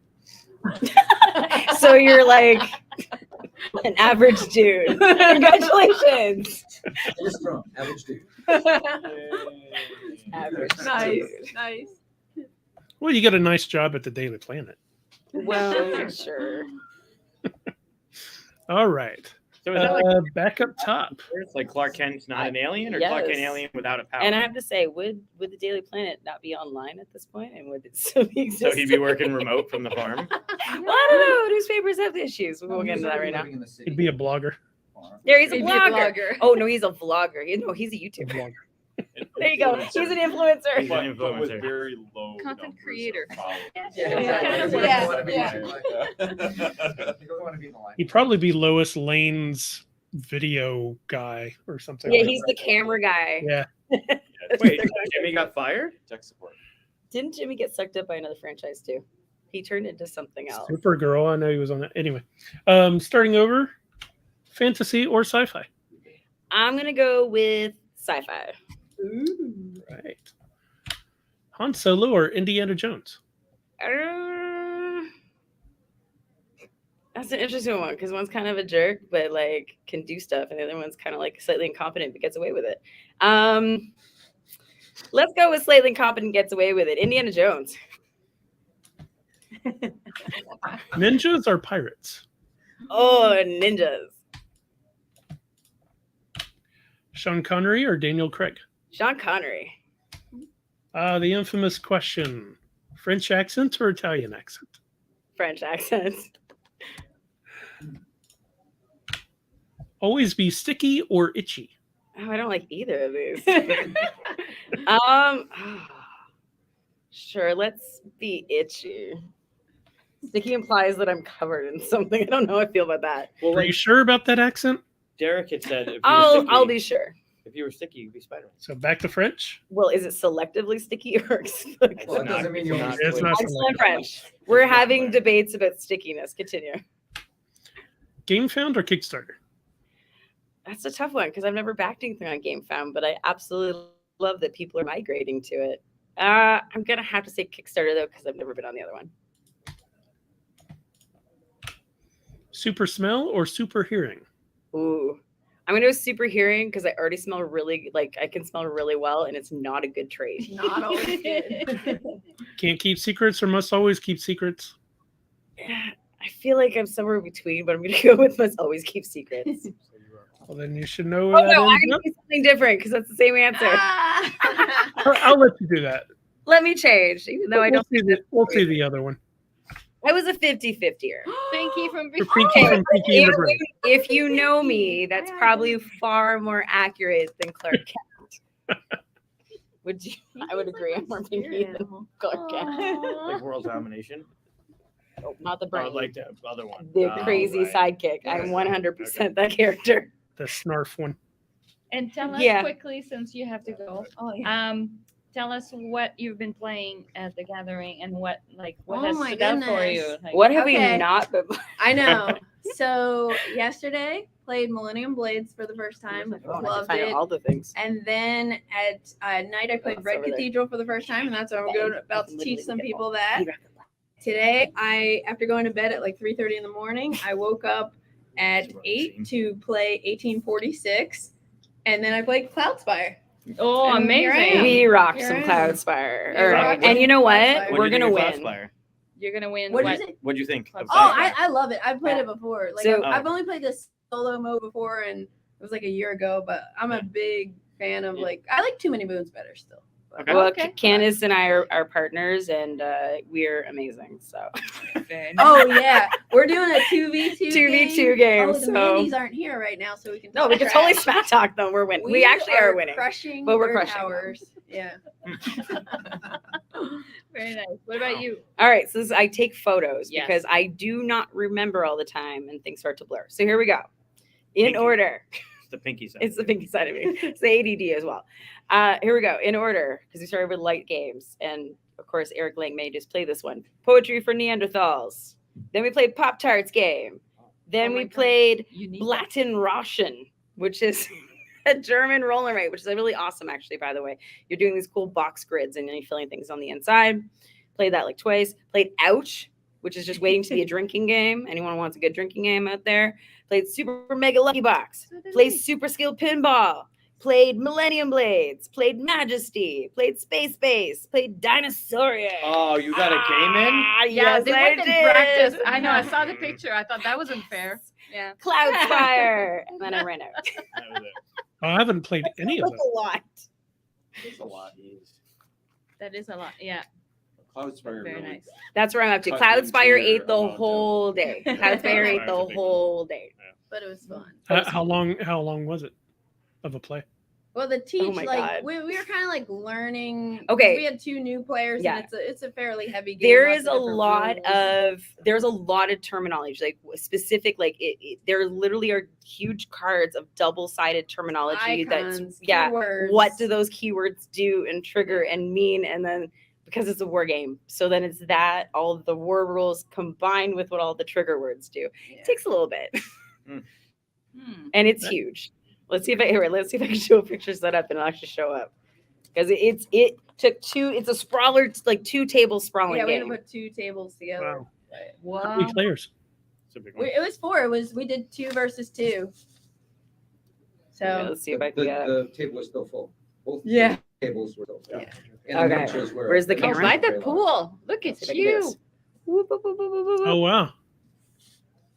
So you're like an average dude. Congratulations. Just from average dude. Average Nice. dude. Nice. Well, you got a nice job at the Daily Planet. Well, sure. All right. So is that like Back up top. it's like Clark Kent's not an alien, or Clark Kent Yes. alien without a power? And I have to say, would the Daily Planet not be online at this point, and would it still be existing? So he'd be working remote from the farm. Well, I don't know. Newspapers have issues. We won't get into that right now. He'd be a blogger. There, he's a He'd be a blogger. blogger. Oh no, he's a vlogger. No, he's a A YouTuber. blogger. There you go. He's an influencer. He's an But with influencer. very low Content numbers of creator. followers. He'd probably be Lois Lane's video guy or something. Yeah, like he's that. the camera guy. Yeah. Wait, Jimmy got fired? Tech support. Didn't Jimmy get sucked up by another franchise too? He turned into something else. Supergirl. I know he was on that. Anyway, starting over, fantasy or sci-fi? I'm gonna go with sci-fi. Right. Han Solo or Indiana Jones? That's an interesting one because one's kind of a jerk, but like can do stuff, and the other one's kind of like slightly incompetent but gets away with it. Let's go with slightly incompetent gets away with it. Indiana Jones. Ninjas or pirates? Oh, ninjas. Sean Connery or Daniel Craig? Sean Connery. The infamous question: French accent or Italian accent? French accent. Always be sticky or itchy? Oh, I don't like either of these. Sure, let's be itchy. Sticky implies that I'm covered in something. I don't know how I feel about that. Well, Are you sure about that accent? Derek had said, if you were I'll sticky, be sure. if you were sticky, you'd be Spider-Man. So back to French. Well, is it selectively sticky or excellent Well, it doesn't mean you're not- It's not French? We're having debates about stickiness. Continue. GameFound or Kickstarter? That's a tough one because I've never backed anything on GameFound, but I absolutely love that people are migrating to it. I'm gonna have to say Kickstarter though because I've never been on the other one. Super smell or super hearing? Ooh, I'm gonna go super hearing because I already smell really I can smell really well, and it's not a good trait. Not always good. Can't keep secrets or must always keep secrets? I feel like I'm somewhere between, but I'm gonna go with must always keep secrets. Well, then you should know Oh where that no, I'm ends gonna up. do something different because that's the same answer. I'll let you do that. Let me change, even though I don't. We'll see the other one. I was a 50-50er. Pinky from For Pinky from Pinky and the Brain. If you know me, that's probably far more accurate than Clark Kent. Would you? I would agree. I'm more Pinky than Clark Kent. Like world domination? Oh, not the Or brain. like the other one? The Oh, crazy right. sidekick. I'm Right. 100% that character. The snarf one. And tell us Yeah. quickly, since you have to go. Oh yeah. Tell us what you've been playing at the gathering and what Oh has my stood out for you. goodness. Like, What have we Okay. not been? I know. So yesterday played Millennium Blades for the first time. Oh, I can Loved find out it. all the things. And then at night I played it's Red over there. Cathedral for the first time, and that's what I'm about to teach some people that. You got the- Today, after going to bed at like 3:30 in the morning, I woke up at 8 to play 1846, and then I played Cloudspire. Oh, And here I am. amazing. We rocked Here some I am. Cloudspire. Yeah, All we right. rocked And you know some what? Cloudspire. We're What'd you gonna think of win. Cloudspire? You're gonna win. What did you say? What'd you think? of Oh, Cloudspire? I love it. I've played Yeah. it before. Like So- I've only played this solo mode before, and it was like a year ago. But I'm a big fan of I like Too Many Moons better still. Okay. Well, Okay. Candace and I are partners, and we're amazing. So Very nice. Oh yeah, we're doing a 2v2 2v2 game. Oh, the So Mandy's aren't here right now, so we can. no, talk we can trash. totally smack talk them. We're winning. We actually are winning. Crushing, but we're their crushing them. towers. Yeah. Very nice. What about you? All right, so I take photos Yes. because I do not remember all the time, and things start to blur. So here we go, in Thank you. order. It's the pinky side. It's the pinky side of me. It's the ADD as well. Here we go, in order, because we started with light games. And of course, Eric Lang may just play this one. Poetry for Neanderthals. Then we played Pop Tarts game. Then Oh my we God. played You need Blatten Rauschen, which is a German roller rate, which is really awesome, actually, by the way. You're doing these cool box grids and you're filling things on the inside. Played that like twice. Played Ouch, which is just waiting to be a drinking game. Anyone who wants a good drinking game out there. Played Super Mega Lucky Box. Played Super Skill Pinball. Played Millennium Blades. Played Majesty. Played Space Base. Played Dinosauria. Oh, you got a game in? Yeah, Yes, they I went and did. practiced. I know. I saw the picture. I thought that wasn't fair. Yeah. Cloud Spire. And then I ran out. That was it. I haven't played any of That's them. a lot. It's a lot. That is a lot. Yeah. Cloud Spire Very really. nice. That's where I'm up to. Cut Cloud into Spire your ate the amount of- whole day. Cloud Spire ate the Spire's a big one. whole day. But it was fun. How long was it of a play? Well, the teach my like God. we were kind of like learning. Okay. We had 2 new players, Yeah. and it's a fairly heavy game. There lots is of a different lot rules. there's a lot of terminology, like specific, like there literally are huge cards of double-sided terminology Icons, that's keywords. what do those keywords do and trigger and mean, and then because it's a war game, so then it's that all of the war rules combined with what all the trigger words do. Yeah. It takes a little bit. Hmm. And it's huge. Let's see if I can show pictures set up and it'll actually show up. Because it took 2, it's a sprawler, it's like 2 table sprawling Yeah, we had game. to put 2 tables together. Wow. How Wow. many players? It's a big one. It was 4. We did 2 versus 2. So Yeah, let's see if I can get it. The table was still full. Both Yeah. tables were still full. Yeah. And the Okay. pictures were- Where's the they Oh, were camera? by very the large. pool. Look Let's at see if I can do you. this. Whoop, whoop, whoop, whoop, whoop, whoop. Oh wow.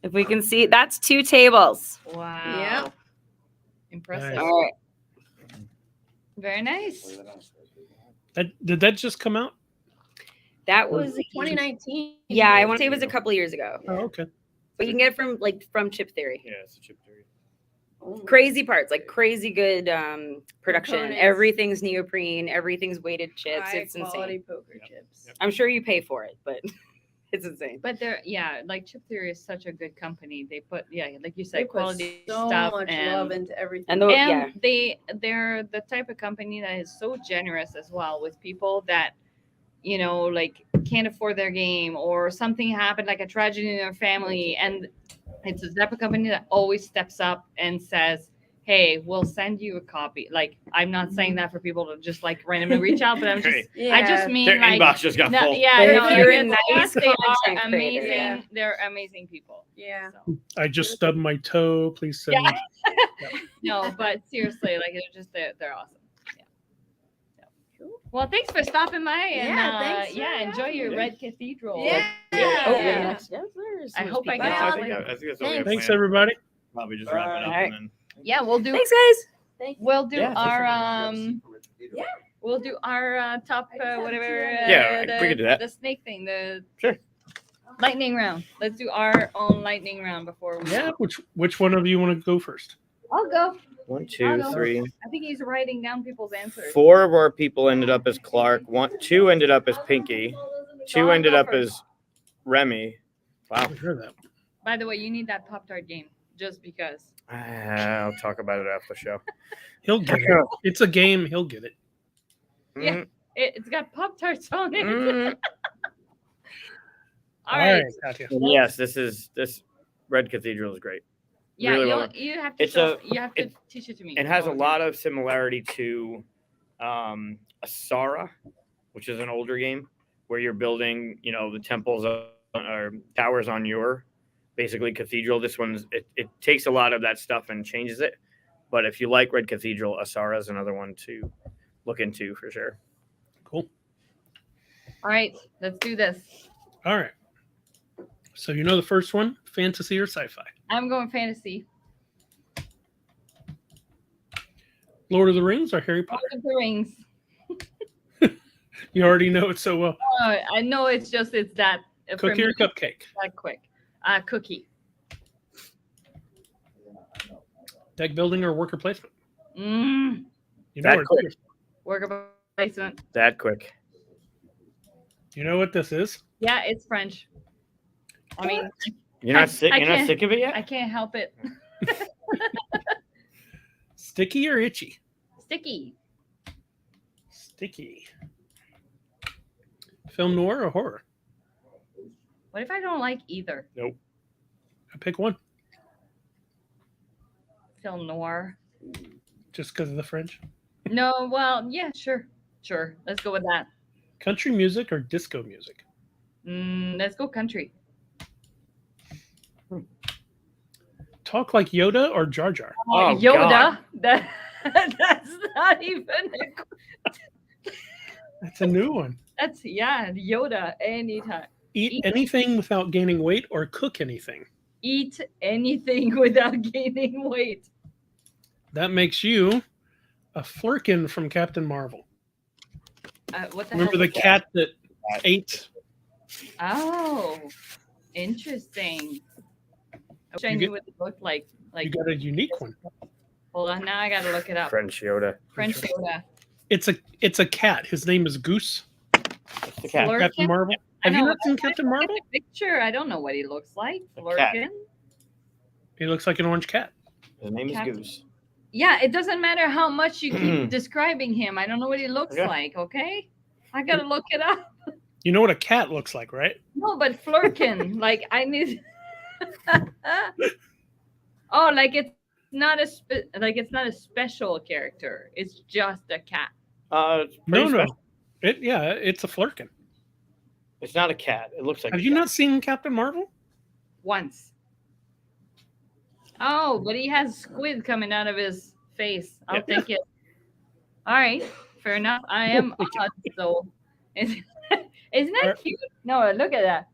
If we can see, that's 2 tables. Wow. Yeah. Impressive. Nice. All right. Very nice. Did that just come out? That was 2019. yeah, I want to say it was a couple of years ago. Oh, okay. But you can get it from Chip Theory. Yeah, it's a chip theory. Crazy parts, like crazy good production. Components. Everything's neoprene, everything's weighted chips. High It's quality insane. poker chips. I'm sure you pay for it, but it's insane. But like Chip Theory is such a good company. They put, like you They said, put quality so stuff much and love into everything. And the- yeah. they're the type of company that is so generous as well with people that like can't afford their game or something happened, like a tragedy in their family, and it's the type of company that always steps up and says, hey, we'll send you a copy. Like, I'm not saying that for people to just like randomly reach out, but I'm just Yeah. I just mean Their like inbox just got full. yeah, But no, if you're it's a nice just they are content creator. amazing. Yeah. They're amazing people. Yeah. So, I just stubbed my toe. Please send me. no, but seriously, like they're awesome. Yeah. So, cool. Well, thanks for stopping by and Yeah, thanks for enjoy your having Red Cathedral. Yeah. Oh, Yeah. yeah. I hope I Bye, get I Alex. think that's what we have Thanks planned. everybody. Probably just wrap it up Alright. and then. Yeah, we'll do. Thanks, guys. Thank you. We'll do Yeah, our Yeah. We'll do our top whatever. Yeah, we can do that. The snake thing. The Sure. lightning round. Let's do our own lightning round before we. Yeah. Which one of you want to go first? I'll go. 1, I'll 2, go. 3, I think he's writing down people's answers. 4 of our people ended up as Clark. 2 ended up as Pinky. 2 ended up as Remy. Wow. I heard that. By the way, you need that Pop-Tart game just because. I'll talk about it after the show. He'll get it. It's a game. He'll get it. Yeah. Mm, It's got Pop-Tarts on it. mm. All right. Katia. Yes, this Red Cathedral is great. Yeah, really well you have to It's show, a- you have to it- teach it to me. It has a Okay. lot of similarity to Asara, which is an older game where you're building, the temples or towers on your basically cathedral. This one's it takes a lot of that stuff and changes it. But if you like Red Cathedral, Asara is another one to look into for sure. Cool. All right, let's do this. All right. So you know the first one, fantasy or sci-fi? I'm going fantasy. Lord of the Rings or Harry Potter? Lord of the Rings. You already know it so well. I know it's that for Cookie me, or cupcake? that quick. Cookie. Deck building or worker placement? Mm, You know That what? quick. worker placement. That quick. You know what this is? Yeah, it's French. I mean, You're not sick. I You're not can't- sick of it yet. I can't help it. Sticky or itchy? Sticky. Sticky. Film noir or horror? What if I don't like either? Nope. Pick one. Film noir. Just because of the French. No, well, yeah, sure. Sure. Let's go with that. Country music or disco music? Let's go country. Talk like Yoda or Jar Jar? Oh, Yoda. God. That's not even That's a new one. That's Yoda anytime. Eat anything without gaining weight or cook anything? Eat anything without gaining weight. That makes you a Flurkin from Captain Marvel. What the Remember hell the is that? cat that ate? Oh, interesting. I wish I knew what it looked like. You got a unique one. Hold on, now I gotta look it up. French Yoda. French Yoda. It's a cat. His name is Goose. The cat. Flurkin? Captain Marvel. I Have you know, not seen I Captain look at Marvel? the picture. I don't know what he looks like. cat. Flurkin. He looks like an orange cat. His name is Captain- Goose. Yeah, it doesn't matter how much you keep describing him. I don't know what he looks Okay. like. Okay, I gotta look it up. You know what a cat looks like, right? No, but Flurkin, like I need. Oh, like it's not a special character. It's just a cat. It's No, pretty no. special. It's a Flurkin. It's not a cat. It looks like. Have a you cat. not seen Captain Marvel? Once. Oh, but he has squid coming out of his face. I'll take it. All right, fair enough. I am odd, so isn't that cute? No, look at that.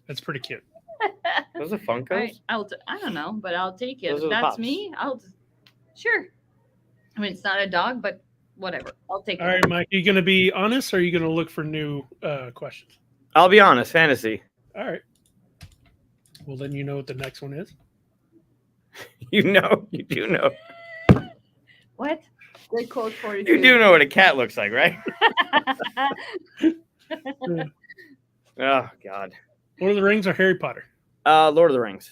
That's pretty cute. Those are Funkos. All right, I don't know, but I'll take it. Those are If the that's Pops. me, sure. I mean, it's not a dog, but whatever. I'll take All it. right, Mike. Are you going to be honest, or are you going to look for new questions? I'll be honest. Fantasy. All right. Well, then you know what the next one is. You do know. What? Good quote for you. You do know what a cat looks like, right? Oh God. Lord of the Rings or Harry Potter? Lord of the Rings.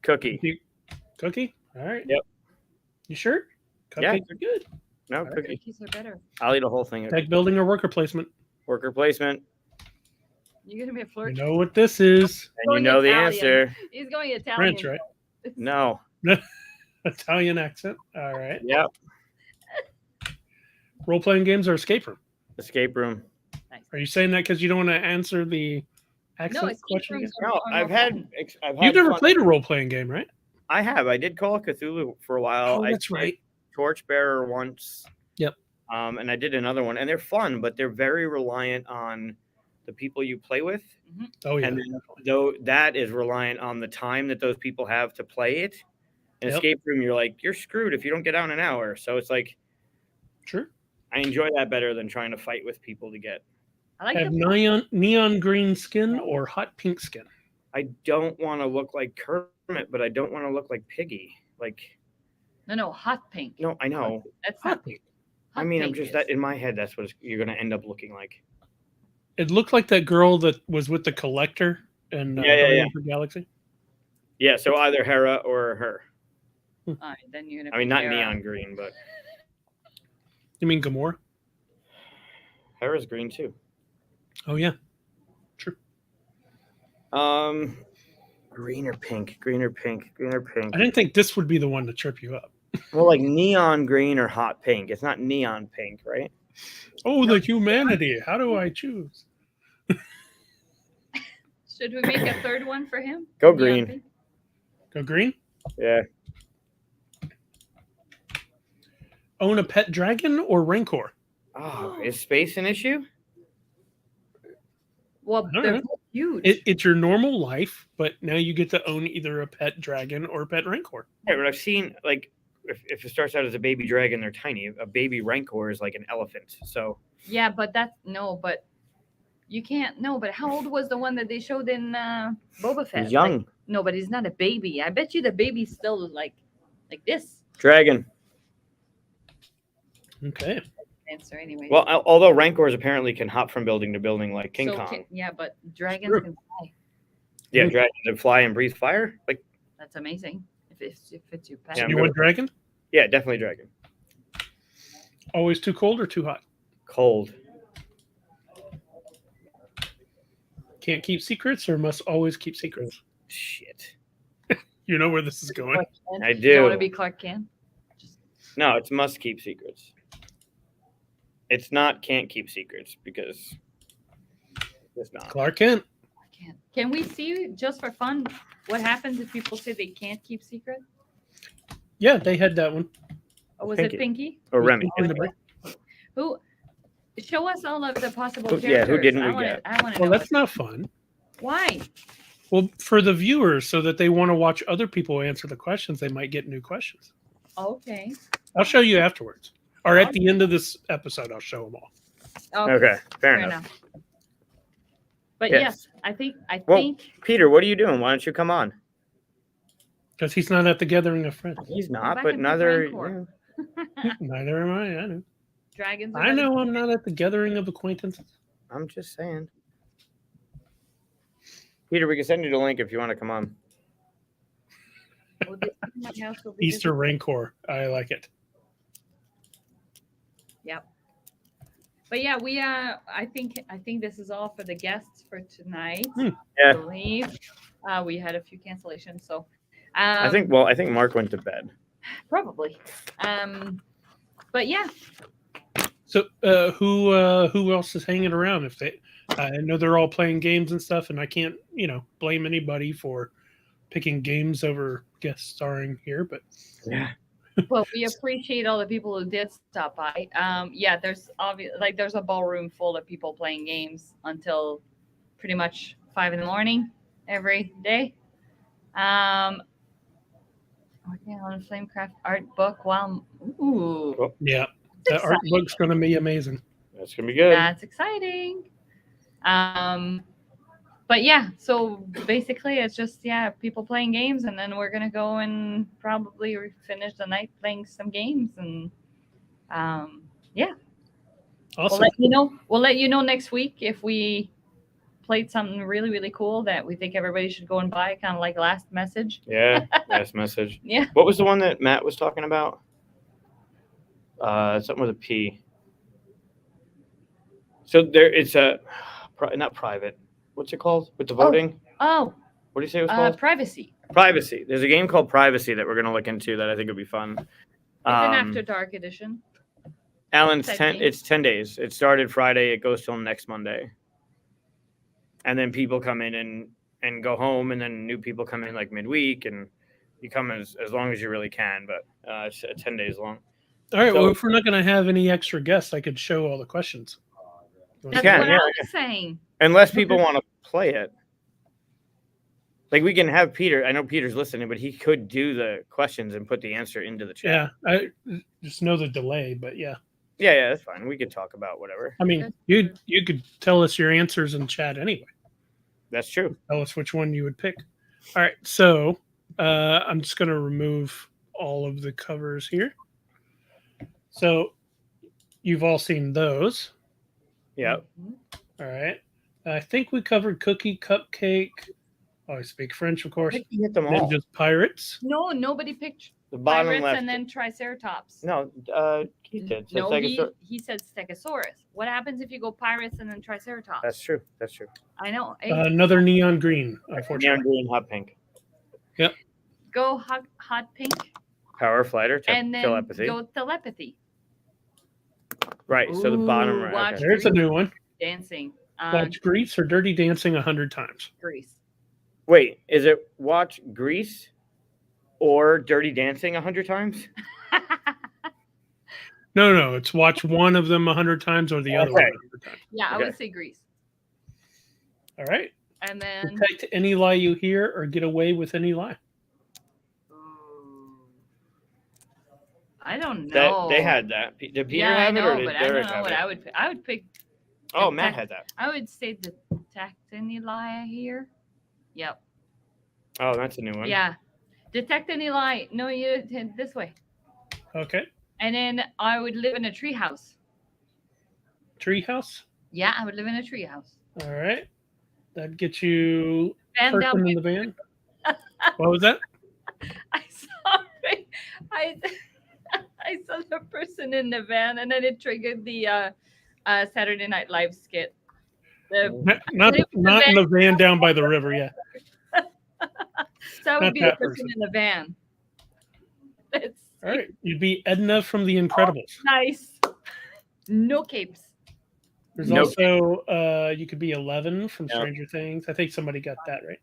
Cookie. Cookie? All right. Yep. You sure? Yeah. Cupcakes are good. No, All right. cookie. Cookies are better. I'll eat a whole thing of Tech building or worker placement? worker placement. You're gonna be a You flirt. know what this is. And you know the Italian. answer. He's going Italian. French, right? No. Italian accent. All right. Yep. Role-playing games or escape room? Escape room. Are you saying that because you don't want to answer the accent No, escape question? rooms again? are No, more I've had You never fun. played a role-playing game, right? I have. I did Call of Cthulhu for a while. Oh, I that's played right. Torchbearer once. Yep. And I did another one, and they're fun, but they're very reliant on the people you play with. Oh, yeah. And then, though that is reliant on the time that those people have to play it. An Yep. escape room, you're like, you're screwed if you don't get out in an hour. So it's like, Sure. I enjoy that better than trying to fight with people to get. I like Have the neon green skin or hot pink skin? I don't want to look like Kermit, but I don't want to look like Piggy. Like, no, hot pink. no, I know. That's Hot not pink. I hot mean, I'm pink just is- that in my head. That's what you're going to end up looking like. It looked like that girl that was with the collector in Yeah. Guardians of the Galaxy. Yeah. So either Hera or her. All right, then you're gonna. I mean, pick not Hera. neon green, but You mean Gamora? Hera's green too. Oh, yeah. True. Green or pink? Green or pink? Green or pink? I didn't think this would be the one to trip you up. Well, like neon green or hot pink. It's not neon pink, right? Oh, the humanity. How do I choose? Should we make a third one for him? Go Neon green. pink? Go green? Yeah. Own a pet dragon or rancor? Oh, is space an issue? Well, I don't they're know. both huge. It's your normal life, but now you get to own either a pet dragon or a pet rancor. Yeah, but I've seen like if it starts out as a baby dragon, they're tiny. A baby rancor is like an elephant. So Yeah, but that's no, but you can't. No, but how old was the one that they showed in Boba Fett? he's young. Like, no, but he's not a baby. I bet you the baby's still like this. Dragon. Okay. Answer anyway. Well, although rancors apparently can hop from building to building like King Kong. Yeah, but dragons True. can fly. Yeah, dragons that fly and breathe fire. Like, That's amazing. If it's your pet. Yeah, I'm You good want with- dragon? yeah, definitely dragon. Always too cold or too hot? Cold. can't keep secrets or must always keep secrets? Shit. You know where this is going. I You don't want do. to be Clark Kent. No, it's must keep secrets. It's not can't keep secrets because it's not. Clark Kent. Can we see just for fun what happens if people say they can't keep secrets? Yeah, they had that one. Or was Pinky. it Pinky? Or Remy. In the break. Who? Show us all of the possible Who- characters. yeah, who didn't I we wanna, get? I want to Well, know. that's not fun. Why? Well, for the viewers, so that they want to watch other people answer the questions, they might get new questions. Okay. I'll show you afterwards. Or at the end of this episode, I'll show them all. Okay, fair enough. But Yes. yes, I think Well, Peter, what are you doing? Why don't you come on? Because he's not at the gathering of friends. He's back not, but and pick neither. Rancor. Neither am I. I know. dragons. Are I know better- I'm not at the gathering of acquaintances. I'm just saying. Peter, we can send you the link if you want to come on. Oh, this- my house will be Easter busy. Rancor. I like it. Yep. But yeah, we I think this is all for the guests for tonight. Hmm. Yeah. I believe we had a few cancellations, so I think Mark went to bed. probably. But yeah, So who else is hanging around? If they, I know they're all playing games and stuff, and I can't blame anybody for picking games over guest starring here. But Yeah. well, we appreciate all the people who did stop by. Yeah, there's there's a ballroom full of people playing games until pretty much 5 a.m. every day. Working on a Flamecraft art book. Wow. Ooh, yeah, that art book's going to be amazing. That's gonna be good. that's exciting. But yeah, so basically it's just people playing games, and then we're gonna go and probably finish the night playing some games, and yeah, we'll Awesome. let you know. We'll let you know next week if we played something really, really cool that we think everybody should go and buy, kind of like Last Message. Yeah. Last message. Yeah. What was the one that Matt was talking about? Something with a P. So it's not private. What's it called with the voting? Oh, What do you say it was called? Privacy. Privacy. There's a game called Privacy that we're gonna look into that I think would be fun. It's an After Dark edition. Alan's That 10. game. It's 10 days. It started Friday. It goes till next Monday. And then people come in and go home, and then new people come in like midweek, and you come as long as you really can. But it's 10 days long. All right. So- Well, if we're not going to have any extra guests, I could show all the questions. That's can, what yeah, I was saying. Unless people want to play it. Like we can have Peter. I know Peter's listening, but he could do the questions and put the answer into the chat. Yeah, I just know the delay, but yeah. Yeah, that's fine. We could talk about whatever. I mean, you could tell us your answers in chat anyway. That's true. Tell us which one you would pick. All right, so I'm just going to remove all of the covers here. So you've all seen those. Yeah. All right. I think we covered Cookie, Cupcake. Oh, I speak French, of course. You hit them all. Ninjas, Pirates. No, nobody picked The bottom Pirates left. and then Triceratops. No, he did. So No, Stegosaurus- he said Stegosaurus. What happens if you go Pirates and then Triceratops? That's true. That's true. I know. Hey, Another neon green, Neon unfortunately. green, hot pink. go hot pink Power of Flight or and then telepathy. go telepathy. Right. So the bottom Ooh, right. watch Okay. There's a new one. Dancing. Watch Grease or Dirty Dancing 100 times. Grease. Wait, is it watch Grease or Dirty Dancing 100 times? No, it's watch one of them 100 times or the other one Okay. 100 times. Yeah, I Okay. would say Grease. All right. And then Detect any lie you hear or get away with any lie. I don't That know. they had that. Did Peter yeah, I have it know, or did but I Derek don't know have what it? I would pick. I would pick. Oh, Matt detect- had that. I would say detect any lie here. Yep. Oh, that's a new one. Yeah. Detect any lie. No, you this way. Okay. And then I would live in a treehouse. Treehouse. Yeah, I would live in a treehouse. All right. That gets you Van down. person in the van. What was that? I saw. I saw the person in the van, and then it triggered the Saturday Night Live skit. Not in the van down by the river. Yeah. That would Not be that the person person. in the van. That's All right. You'd be Edna from The Incredibles. nice. No capes. There's Nope. also you could be 11 from Yep. Stranger Things. I think somebody got that right.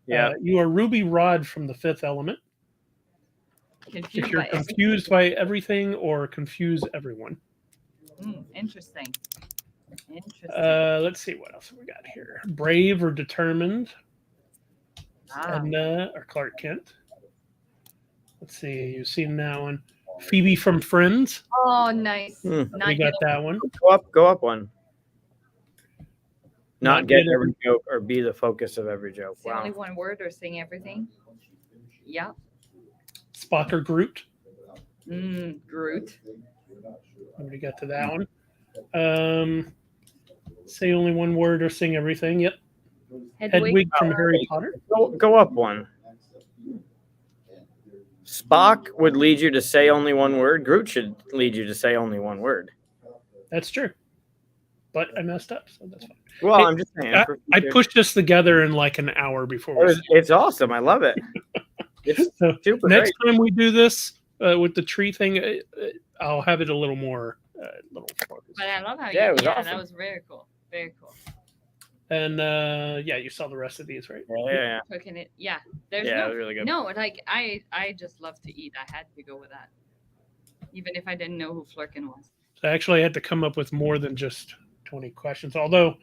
Yeah. You are Ruby Rod from The Fifth Element. Confused If you're by confused by everything or confuse everyone. Interesting. Interesting. Let's see what else we got here. Brave or determined. Edna or Clark Kent. Let's see. You've seen that one. Phoebe from Friends. Oh, nice. We got that one. Go up one. Not get get every joke or be the focus of every joke. Say only one word or sing everything. Yeah. Spock or Groot. Groot. Already got to that one. Say only one word or sing everything. Yep. Hedwig from Harry Potter. Go up one. Spock would lead you to say only one word. Groot should lead you to say only one word. That's true. But I messed up, so that's fine. Well, Hey, I'm just saying. I pushed this together in like an hour before. It's awesome. I love it. It's So super next great. time we do this with the tree thing, I'll have it a little more focused. But I love how Yeah, it was that awesome. was very cool. Very cool. And yeah, you saw the rest of these, right? Yeah. Cooking it. Yeah. There's Yeah, no, it was really good. No, like I just love to eat. I had to go with that. Even if I didn't know who Flurkin was. So I actually had to come up with more than just 20 questions, although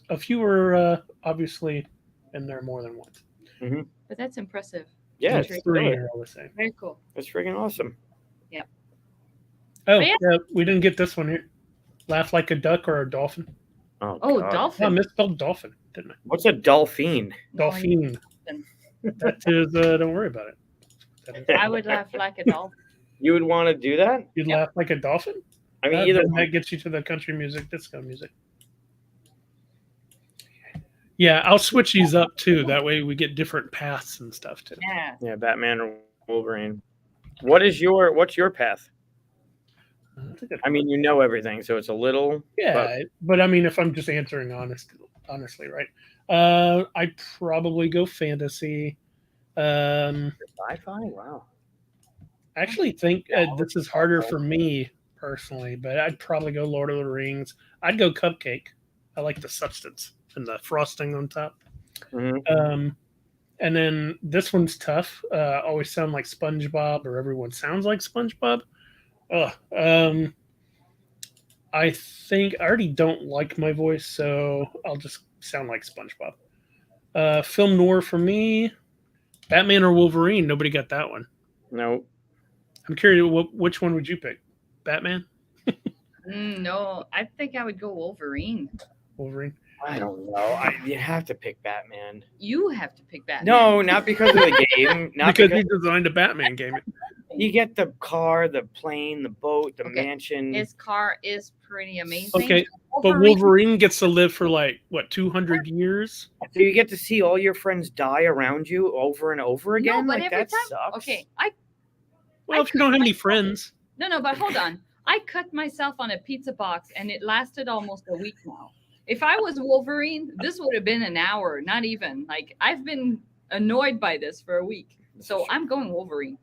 a few were obviously in there more than once. But that's impressive. Yeah, There's it's three really- here, I was saying. Very cool. It's freaking awesome. Yep. Oh, But yeah. yeah, we didn't get this one here. Laugh like a duck or a dolphin? Oh, God. dolphin. Oh, I misspelled dolphin, didn't I? What's a dolphin? Dolphin. That is, don't worry about it. That is- I would laugh like a dolphin. You would want to do that? You'd laugh like a dolphin? I mean, either that gets you to the country music, disco music. Yeah, I'll switch these up too. That way we get different paths and stuff too. Yeah. Yeah, Batman or Wolverine. What's your path? I mean, you know everything, so it's a little. Yeah, but I mean, if I'm just answering honestly, right? I'd probably go fantasy. Sci-fi? Wow. I actually think this is harder for me personally, but I'd probably go Lord of the Rings. I'd go Cupcake. I like the substance and the frosting on top. Mhm. And then this one's tough. Always sound like SpongeBob, or everyone sounds like SpongeBob. I think I already don't like my voice, so I'll just sound like SpongeBob. Film noir for me, Batman or Wolverine. Nobody got that one. No. I'm curious, which one would you pick? Batman? No, I think I would go Wolverine. Wolverine? I don't know. You have to pick Batman. You have to pick Batman. No, not because of the game. Not because he designed a Batman game. You get the car, the plane, the boat, the mansion. His car is pretty amazing. Okay, but Wolverine gets to live for like, what, 200 years? So you get to see all your friends die around you over and over again? No, but like, every that time. sucks. Okay, Well, if you don't have any friends. No, but hold on. I cut myself on a pizza box, and it lasted almost a week now. If I was Wolverine, this would have been an hour, not even. Like, I've been annoyed by this for a week. So I'm going Wolverine.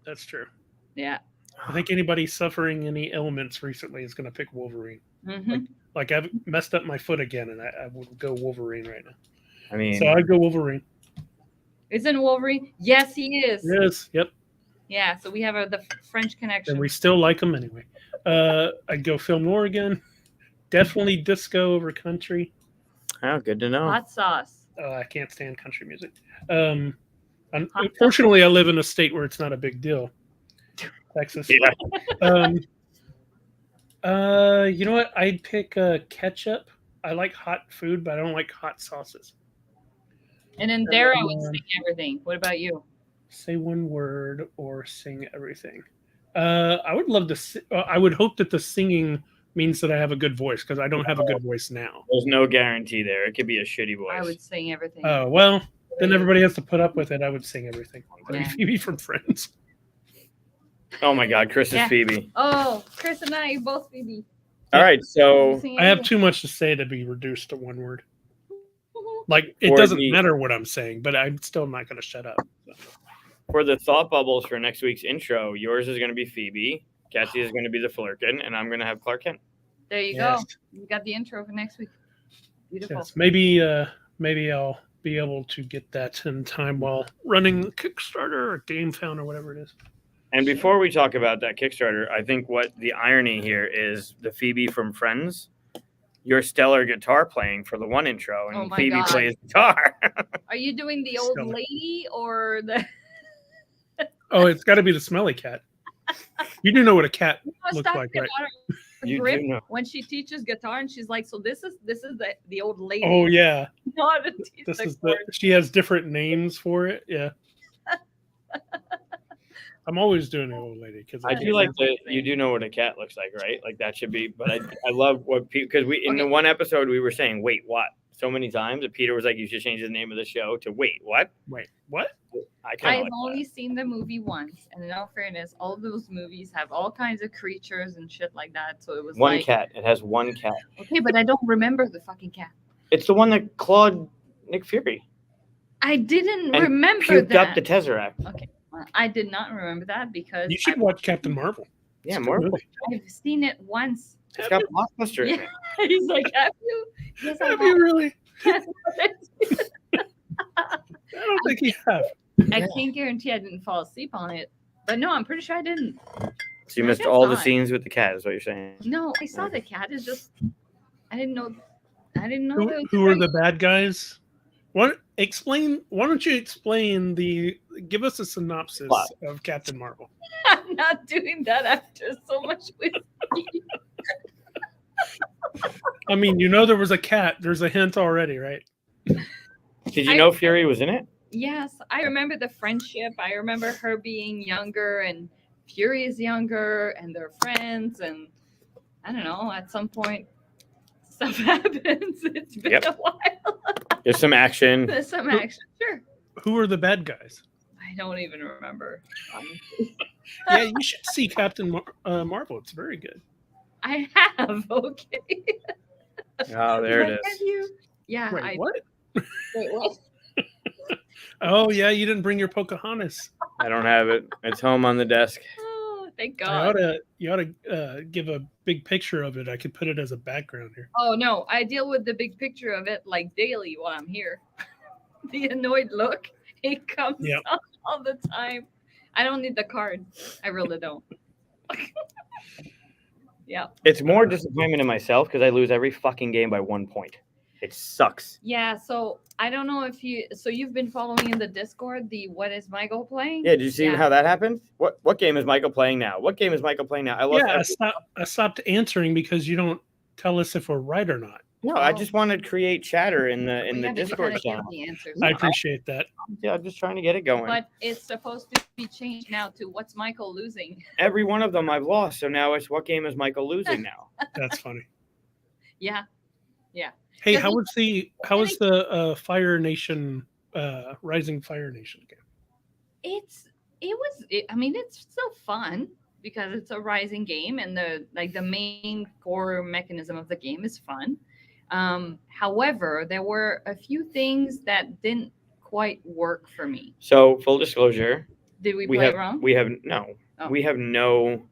That's true. Yeah. I think anybody suffering any ailments recently is going to pick Wolverine. Mm-hmm. Like I've messed up my foot again, and I would go Wolverine right now. I mean, so I'd go Wolverine. Isn't Wolverine? Yes, he is. Yes. Yep. Yeah. So we have the French connection. And we still like him anyway. I'd go film noir again. Definitely disco over country. Oh, good to know. Hot sauce. I can't stand country music. Unfortunately, I live in a state where it's not a big deal. Texas. Yeah. You know what? I'd pick ketchup. I like hot food, but I don't like hot sauces. And then there I would sing everything. What about you? Say one word or sing everything. I would love to. I would hope that the singing means that I have a good voice, because I don't have a good voice now. There's no guarantee there. It could be a shitty voice. I would sing everything. Oh, well, then everybody has to put up with it. I would sing everything. Yeah. Phoebe from Friends. Oh my God, Chris is Phoebe. Oh, Chris and I both Phoebe. All right, so I have too much to say to be reduced to one word. Like it For doesn't the- matter what I'm saying, but I'm still not going to shut up. for the thought bubbles for next week's intro, yours is going to be Phoebe, Katia is going to be the Flurkin, and I'm going to have Clark Kent. There you Yes. go. You got the intro for next week. Beautiful. Yes, maybe I'll be able to get that in time while running the Kickstarter or GameFound or whatever it is. And before we talk about that Kickstarter, I think what the irony here is the Phoebe from Friends, your stellar guitar playing for the one intro, and Oh my Phoebe God. plays guitar. Are you doing the old Stellar. lady or the? Oh, it's got to be the smelly cat. You do know what a cat I was looks talking like, right? about her You do grip know. when she teaches guitar, and she's like, "So this is the old lady." Oh yeah, know how to teach this the is the. chords. She has different names for it. Yeah. I'm always doing the old lady because I do like that you do know what a cat looks like, right? Like that should be. But I love what because we in the one episode we were saying, wait, what? So many times that Peter was like, you should change the name of the show to wait, what? Wait, what? I kind I've of like only seen the movie once, and in all fairness, all those movies have all kinds of creatures and shit like that. So it was one like, cat. It has one cat. okay, but I don't remember the fucking cat. It's the one that clawed Nick Fury I didn't and remember puked that. up the Tesseract. Okay, well, I did not remember that because You should watch Captain Marvel. Yeah, It's a good Marvel. movie. I've seen it once. It's got Blockbuster in Yeah. it. He's like, have you? Yes, I Have have. you really? I don't think you have. I can't guarantee I didn't fall asleep on it, but no, I'm pretty sure I didn't. So you I missed guess all the not. scenes with the cat, is what you're saying. No, I saw the cat. It's just I didn't know. I didn't know. that it was Who are the right. bad guys? Why don't you explain give us a synopsis Plot. of Captain Marvel? I'm not doing that after so much whiskey. I mean, there was a cat. There's a hint already, right? Did you know Fury was in it? Yes, I remember the friendship. I remember her being younger and Fury is younger and they're friends. And I don't know, at some point, stuff happens. It's been Yep. a while. There's some action. There's some action. Sure. Who are the bad guys? I don't even remember. Honestly. Yeah, you should see Captain Marvel. It's very good. I have. Okay. Oh, there it Have is. you? Yeah. Wait, what? Wait, what? Oh yeah, you didn't bring your Pocahontas. I don't have it. It's home on the desk. Oh, thank You God. ought to give a big picture of it. I could put it as a background here. Oh no, I deal with the big picture of it like daily while I'm here. The annoyed look, it comes Yep. out all the time. I don't need the card. I really don't. Yeah. It's more disappointment in myself because I lose every fucking game by 1 point. It sucks. Yeah, so I don't know if you've been following in the Discord the what is Michael playing? Yeah, did you see how that happened? What game is Michael playing now? What game is Michael playing now? I lost. Yeah, I stopped answering because you don't tell us if we're right or not. No, I just want to create chatter in the We gotta Discord kinda get channel. the answers. I appreciate that. Yeah, I'm just trying to get it going. But it's supposed to be changed now to what's Michael losing? Every one of them I've lost, so now it's what game is Michael losing now? That's funny. Yeah. Yeah. Hey, Because how was the Fire Nation Rising Fire Nation game? I mean, it's still fun because it's a rising game and the main core mechanism of the game is fun. However, there were a few things that didn't quite work for me. So full disclosure, Did we play have it wrong? we have no Oh. we have no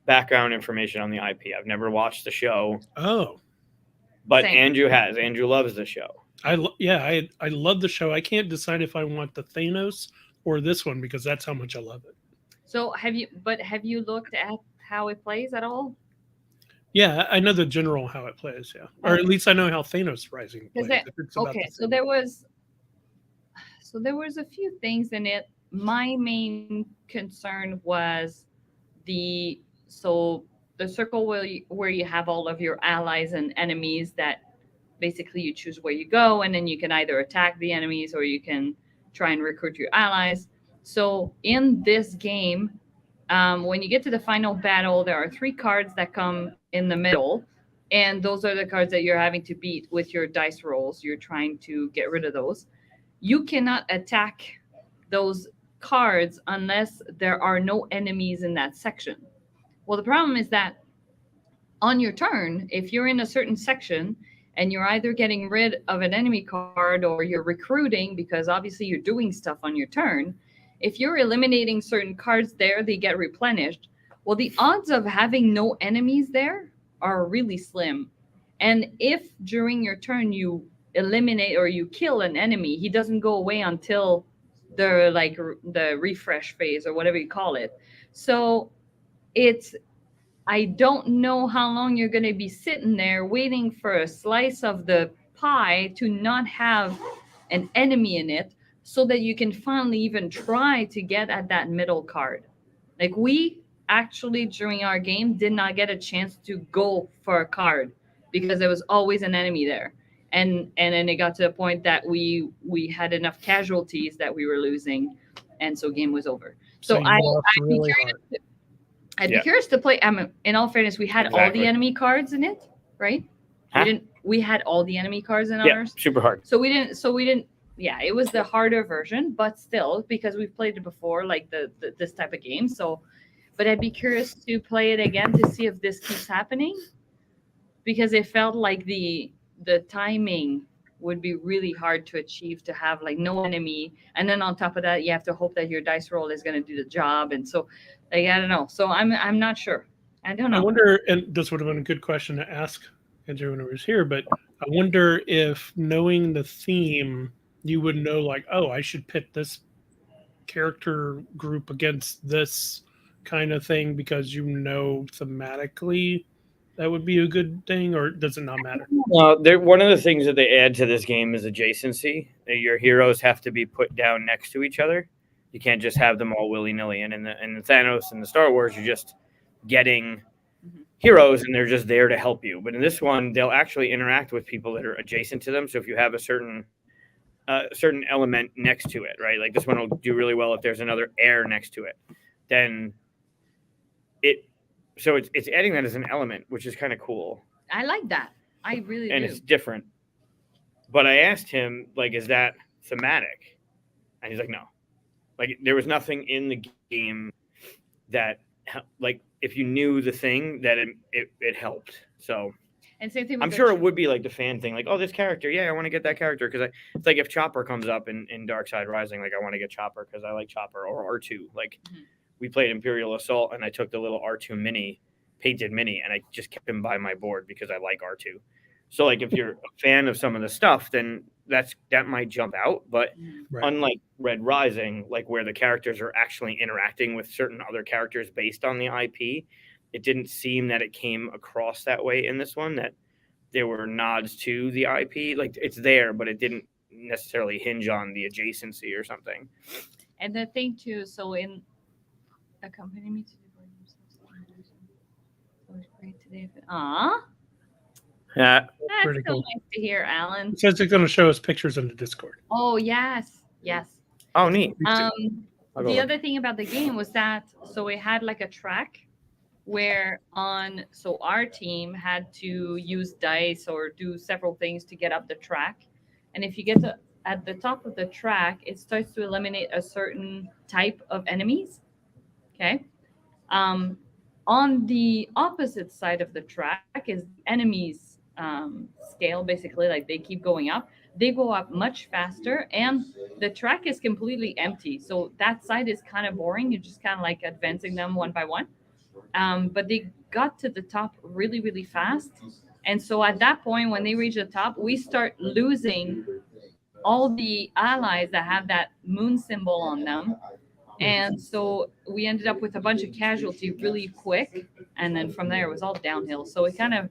background information on the IP. I've never watched the show, Oh, but Same. Andrew has. Andrew loves the show. I love the show. I can't decide if I want the Thanos or this one because that's how much I love it. So have you looked at how it plays at all? Yeah, I know the general how it plays. Yeah, or at least I know how Thanos Rising plays. If it's about Okay, the so same. there was a few things in it. My main concern was the circle where you have all of your allies and enemies that basically you choose where you go, and then you can either attack the enemies or you can try and recruit your allies. So in this game, when you get to the final battle, there are 3 cards that come in the middle, and those are the cards that you're having to beat with your dice rolls. You're trying to get rid of those. You cannot attack those cards unless there are no enemies in that section. Well, the problem is that on your turn, if you're in a certain section and you're either getting rid of an enemy card or you're recruiting, because obviously you're doing stuff on your turn, if you're eliminating certain cards there, they get replenished. Well, the odds of having no enemies there are really slim. And if during your turn you eliminate or you kill an enemy, he doesn't go away until the refresh phase or whatever you call it. So it's I don't know how long you're going to be sitting there waiting for a slice of the pie to not have an enemy in it so that you can finally even try to get at that middle card. Like we actually during our game did not get a chance to go for a card because there was always an enemy there. And then it got to the point that we had enough casualties that we were losing, and so game was over. So you lost I'd really be hard. curious. I'd be curious to play. In all fairness, we had all Exactly. the enemy cards in it, right? Huh? We had all the enemy cards in Yeah, ours. super hard. So we didn't. Yeah, it was the harder version, but still, because we've played it before, like this type of game. So, but I'd be curious to play it again to see if this keeps happening, because it felt like the timing would be really hard to achieve, to have like no enemy, and then on top of that you have to hope that your dice roll is going to do the job. And so like I don't know, so I'm not sure. I don't know. I wonder, and this would have been a good question to ask Andrew when he was here, but I wonder if knowing the theme, you would know like, oh, I should pit this character group against this kind of thing because you know thematically that would be a good thing, or does it not matter? One of the things that they add to this game is adjacency. Your heroes have to be put down next to each other. You can't just have them all willy-nilly. And in the Thanos and the Star Wars, you're just getting heroes and they're just there to help you. But in this one, they'll actually interact with people that are adjacent to them. So if you have a certain element next to it, right? Like this one will do really well if there's another air next to it. Then it's adding that as an element, which is kind of cool. I like that. I really And do. it's different. But I asked him, like, is that thematic? And he's like, no. Like, there was nothing in the game that, like, if you knew the thing, that it helped. So And same thing with I'm sure it would be like the fan thing, like, oh, this character, yeah, I want to get that character. Because it's like if Chopper comes up in Dark Side Rising, like, I want to get Chopper because I like Chopper, or R2. Like, we played Imperial Assault, and I took the little R2 mini, painted mini, and I just kept him by my board because I like R2. So, like, if you're a fan of some of the stuff, then that might jump out. But unlike Red Rising, like where the characters are actually interacting with certain other characters based on the IP, it didn't seem that it came across that way in this one, that there were nods to the IP. Like, it's there, but it didn't necessarily hinge on the adjacency or something. And the thing too, so in accompany me to the board games. So it's great today. Yeah. That's Pretty so cool. nice to hear, Alan. It says they're going to show us pictures in the Discord. Oh yes. Oh, neat. The over. other thing about the game was that so it had like a track where our team had to use dice or do several things to get up the track. And if you get at the top of the track, it starts to eliminate a certain type of enemies. Okay. On the opposite side of the track is enemies scale, basically, like they keep going up. They go up much faster, and the track is completely empty. So that side is kind of boring. You're just kind of like advancing them one by one. But they got to the top really, really fast. And so at that point, when they reach the top, we start losing all the allies that have that moon symbol on them. And so we ended up with a bunch of casualty really quick. And then from there, it was all downhill. So it kind of,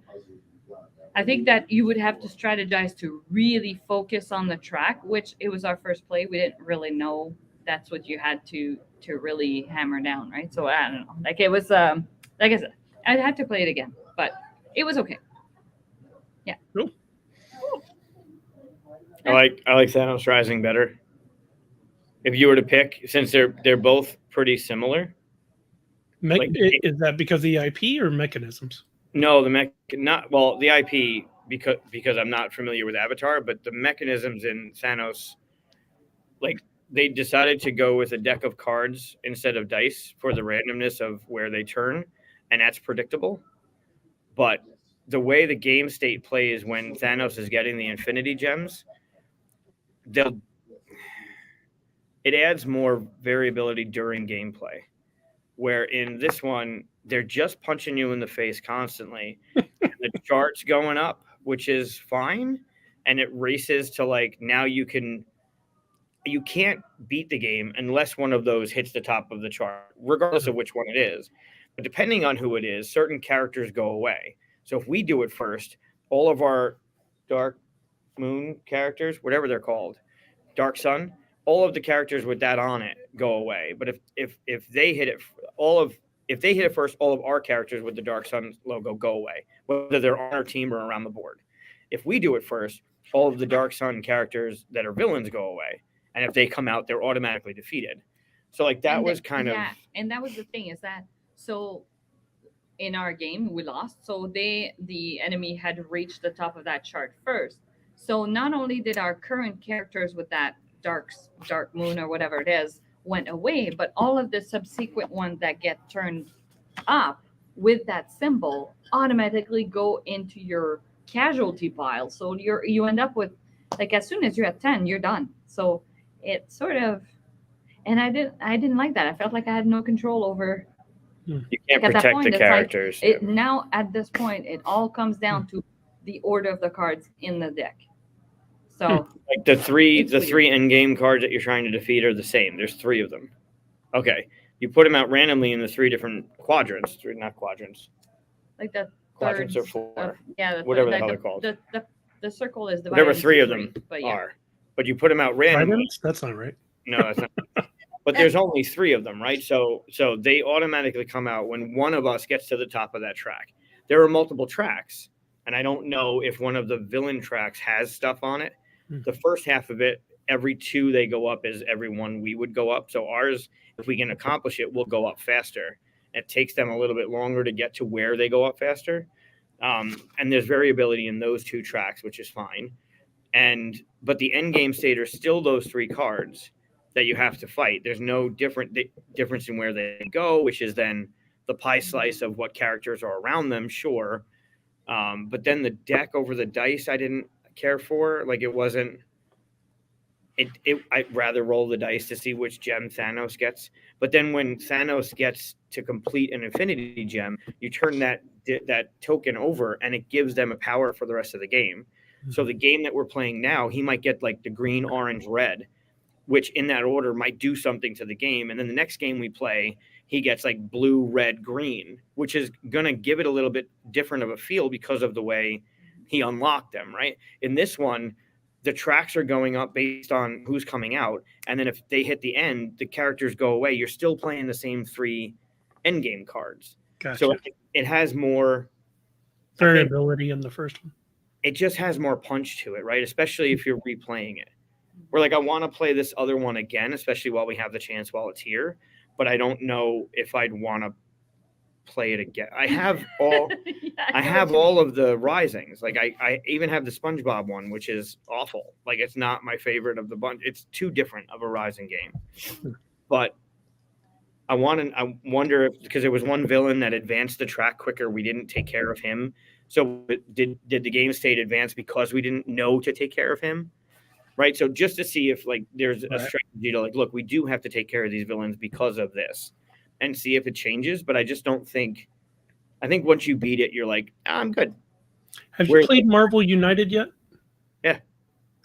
I think that you would have to strategize to really focus on the track, which it was our first play. We didn't really know that's what you had to really hammer down, right? So I don't know. Like it was, like I said, I'd have to play it again, but it was okay. Yeah. Cool. I like Thanos Rising better. If you were to pick, since they're both pretty similar. Is that because of the IP or mechanisms? No, the IP because I'm not familiar with Avatar, but the mechanisms in Thanos, like they decided to go with a deck of cards instead of dice for the randomness of where they turn, and that's predictable. but the way the game state plays when Thanos is getting the Infinity Gems, it adds more variability during gameplay. Where in this one, they're just punching you in the face constantly. The chart's going up, which is fine, and it races to like now you can't beat the game unless one of those hits the top of the chart, regardless of which one it is. But depending on who it is, certain characters go away. So if we do it first, all of our Dark Moon characters, whatever they're called, Dark Sun, all of the characters with that on it go away. But if they hit it, if they hit it first, all of our characters with the Dark Sun logo go away, whether they're on our team or around the board. If we do it first, all of the Dark Sun characters that are villains go away, and if they come out, they're automatically defeated. So like that was kind of and that was the thing is that so in our game we lost, so the enemy had reached the top of that chart first. So not only did our current characters with that dark moon or whatever it is went away, but all of the subsequent ones that get turned up with that symbol automatically go into your casualty pile. So you end up with like as soon as you're at 10, you're done. So it sort of, and I didn't like that. I felt like I had no control over. You can't at that protect point, the it's like, characters. now at this point, it all comes down to the order of the cards in the deck. So like the three It's weird. end game cards that you're trying to defeat are the same. There's 3 of them. Okay, you put them out randomly in the 3 different quadrants. Not quadrants. like the Quadrants thirds are 4. yeah, Whatever the hell they're called. The circle is divided Whatever into 3 of them but yeah. are. But you put them out randomly. Tridents? That's not right. No, that's not. But there's only 3 of them, right? So they automatically come out when one of us gets to the top of that track. There are multiple tracks, and I don't know if one of the villain tracks has stuff on it. The first half of it, every 2 they go up is every 1 we would go up. So ours, if we can accomplish it, will go up faster. It takes them a little bit longer to get to where they go up faster. And there's variability in those 2 tracks, which is fine. But the end game state are still those 3 cards that you have to fight. There's no difference in where they go, which is then the pie slice of what characters are around them, sure. But then the deck over the dice, I didn't care for. Like it wasn't. I'd rather roll the dice to see which gem Thanos gets. But then when Thanos gets to complete an Infinity Gem, you turn that token over, and it gives them a power for the rest of the game. So the game that we're playing now, he might get like the green, orange, red, which in that order might do something to the game. And then the next game we play, he gets like blue, red, green, which is going to give it a little bit different of a feel because of the way he unlocked them, right? In this one, the tracks are going up based on who's coming out. And then if they hit the end, the characters go away. You're still playing the same 3 endgame cards. Gotcha. So it has more variability in the first one. It just has more punch to it, right? Especially if you're replaying it. We're like, I want to play this other one again, especially while we have the chance while it's here. But I don't know if I'd want to play it again. I have all all of the risings. Like I even have the SpongeBob one, which is awful. Like it's not my favorite of the bunch. It's too different of a rising game. But I wonder if, because there was one villain that advanced the track quicker, we didn't take care of him. So did the game state advance because we didn't know to take care of him? Right. So just to see if like there's a strategy to like, look, we do have to take care of these villains because of this, and see if it changes. But I just don't think. I think once you beat it, you're like, I'm good. Have you played Marvel United yet? Yeah.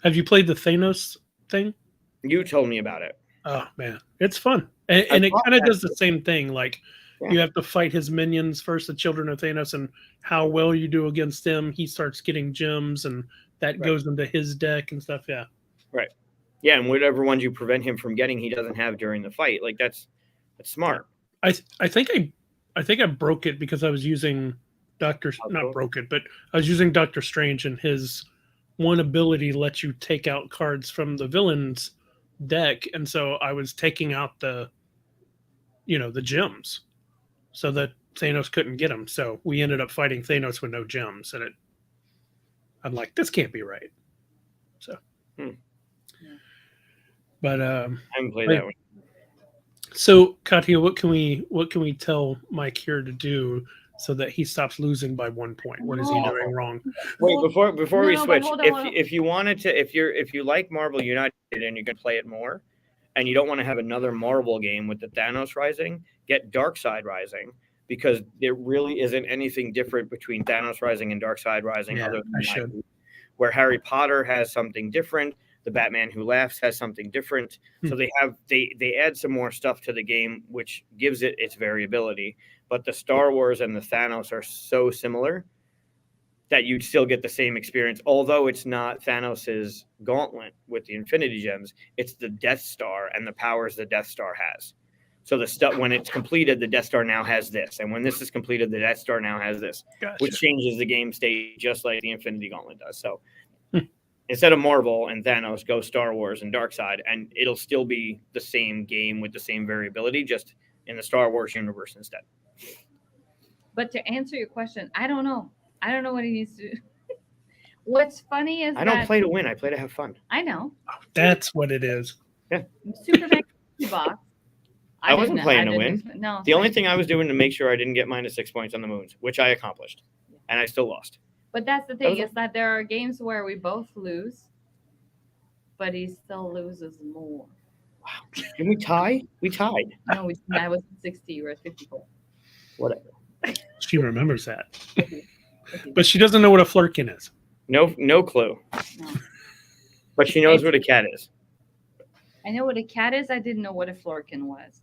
Have you played the Thanos thing? You told me about it. Oh man, it's fun, and it kind of does the same thing. Like you have to fight his minions first, the children of Thanos, and how well you do against them, he starts getting gems, and that goes into his deck and stuff. Yeah. Right. Yeah, and whatever ones you prevent him from getting, he doesn't have during the fight. Like that's smart. I think I broke it because I was using not broke it, but I was using Doctor Strange, and his one ability lets you take out cards from the villain's deck, and so I was taking out the gems so that Thanos couldn't get them. So we ended up fighting Thanos with no gems, and I'm like, this can't be right. So. But I haven't played that one. So Katia, what can we tell Mike here to do so that he stops losing by 1 point. What is he No. doing wrong? Wait, before we No, but switch, hold on. if you wanted to, if you like Marvel United and you're gonna play it more, and you don't want to have another Marvel game with the Thanos Rising, get Darkseid Rising, because there really isn't anything different between Thanos Rising and Darkseid Rising, Yeah, other I than should. where Harry Potter has something different, the Batman Who Laughs has something different. So they add some more stuff to the game, which gives it its variability. But the Star Wars and the Thanos are so similar that you'd still get the same experience, although it's not Thanos's gauntlet with the Infinity Gems. It's the Death Star and the powers the Death Star has. So the stuff, when it's completed, the Death Star now has this, and when this is completed, the Death Star now has this, which changes the game state just like the Infinity Gauntlet does. So instead of Marvel and Thanos, go Star Wars and Darkseid, and it'll still be the same game with the same variability, just in the Star Wars universe instead. But to answer your question, I don't know. I don't know what he needs to do. What's funny is I don't play to win. I play to have fun. I know. That's what it is. Yeah. Super Vacuum Box. I wasn't playing to win. No. The only thing I was doing to make sure I didn't get -6 points on the moons, which I accomplished, and I still lost. But that's the thing, is that there are games where we both lose, but he still loses more. Wow. Did we tie? We tied. No, I was at 60, you were at 54. Whatever. She remembers that. But she doesn't know what a flirkin is. No clue. No. But she knows what a cat is. I know what a cat is. I didn't know what a florkin was.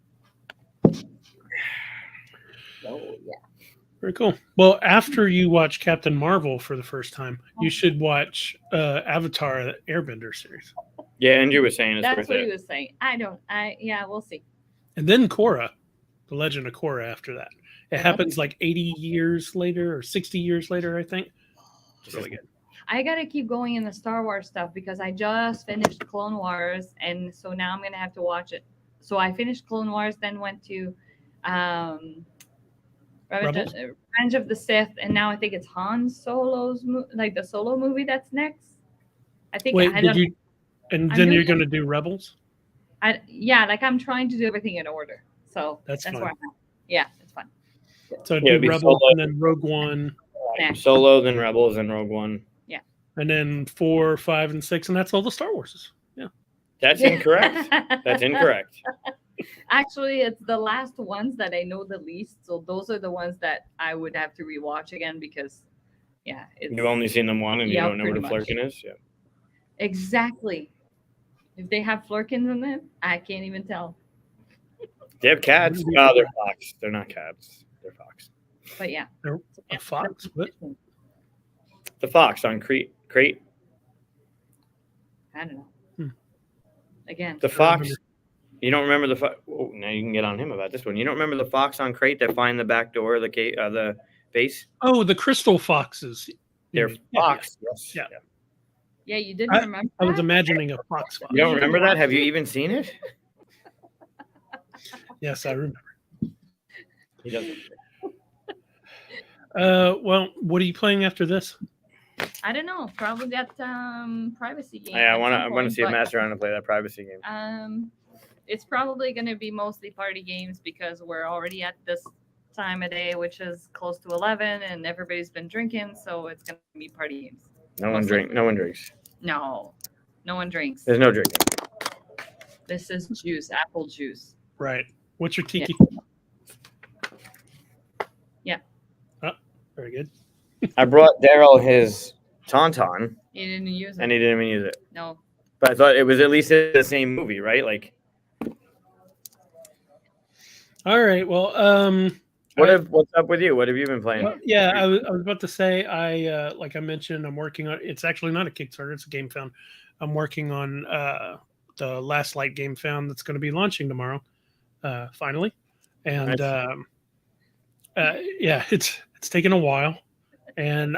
Oh, yeah. Very cool. Well, after you watch Captain Marvel for the first time, you should watch Avatar: The Airbender series. Yeah, Andrew was saying it's That's worth what he it. was saying. Yeah, we'll see. And then Korra, The Legend of Korra after that. It happens like 80 years later or 60 years later, I think. It's really good. I gotta keep going in the Star Wars stuff because I just finished Clone Wars, and so now I'm gonna have to watch it. So I finished Clone Wars, then went to Revenge of the Sith, and now I think it's Han Solo's like the Solo movie that's next. I think. Wait, I don't. And I'm then doing you're it. going to do Rebels? Yeah, like I'm trying to do everything in order. So That's where fun. I'm at. Yeah, it's fun. So Yeah, do it'd be Rebels Solo. and then Rogue One, Solo, then Rebels, and Rogue One. and then 4, 5, and 6, and that's all the Star Warses. Yeah. That's incorrect. That's incorrect. Actually, it's the last ones that I know the least. So those are the ones that I would have to rewatch again because, yeah. You've only seen them one, and you Yeah, don't know what a pretty much. flirkin is. Yeah. Exactly. If they have florkins in them, I can't even tell. They have cats. Oh, they're fox. They're not cats. They're fox. But yeah. They're a fox. What? The fox on Crete. I don't know. Again. The fox. You don't remember the fox? Oh, now you can get on him about this one. You don't remember the fox on Crate that find the back door of the base? Oh, the crystal foxes. They're fox. Yes. Yeah. Yeah, you didn't remember. I was imagining a fox. You don't remember that? Have you even seen it? Yes, I remember. He doesn't. Well, what are you playing after this? I don't know. Probably that privacy game. Yeah, I at want some to point, see if but, Master want to play that privacy game. It's probably going to be mostly party games because we're already at this time of day, which is close to 11, and everybody's been drinking, so it's going to be party games. No one drinks. No, no one drinks. There's no drinking. This is juice, apple juice. Right. What's your tiki? Yeah. Oh, very good. I brought Daryl his Tauntaun, He didn't use it. and he didn't even use it. No. But I thought it was at least in the same movie, right? Like, All right. Well, what's up with you? What have you been playing? well, yeah, I was about to say, like I mentioned, I'm working on. It's actually not a Kickstarter; it's a game found. I'm working on the Last Light game found that's going to be launching tomorrow, finally, and yeah, it's taken a while. And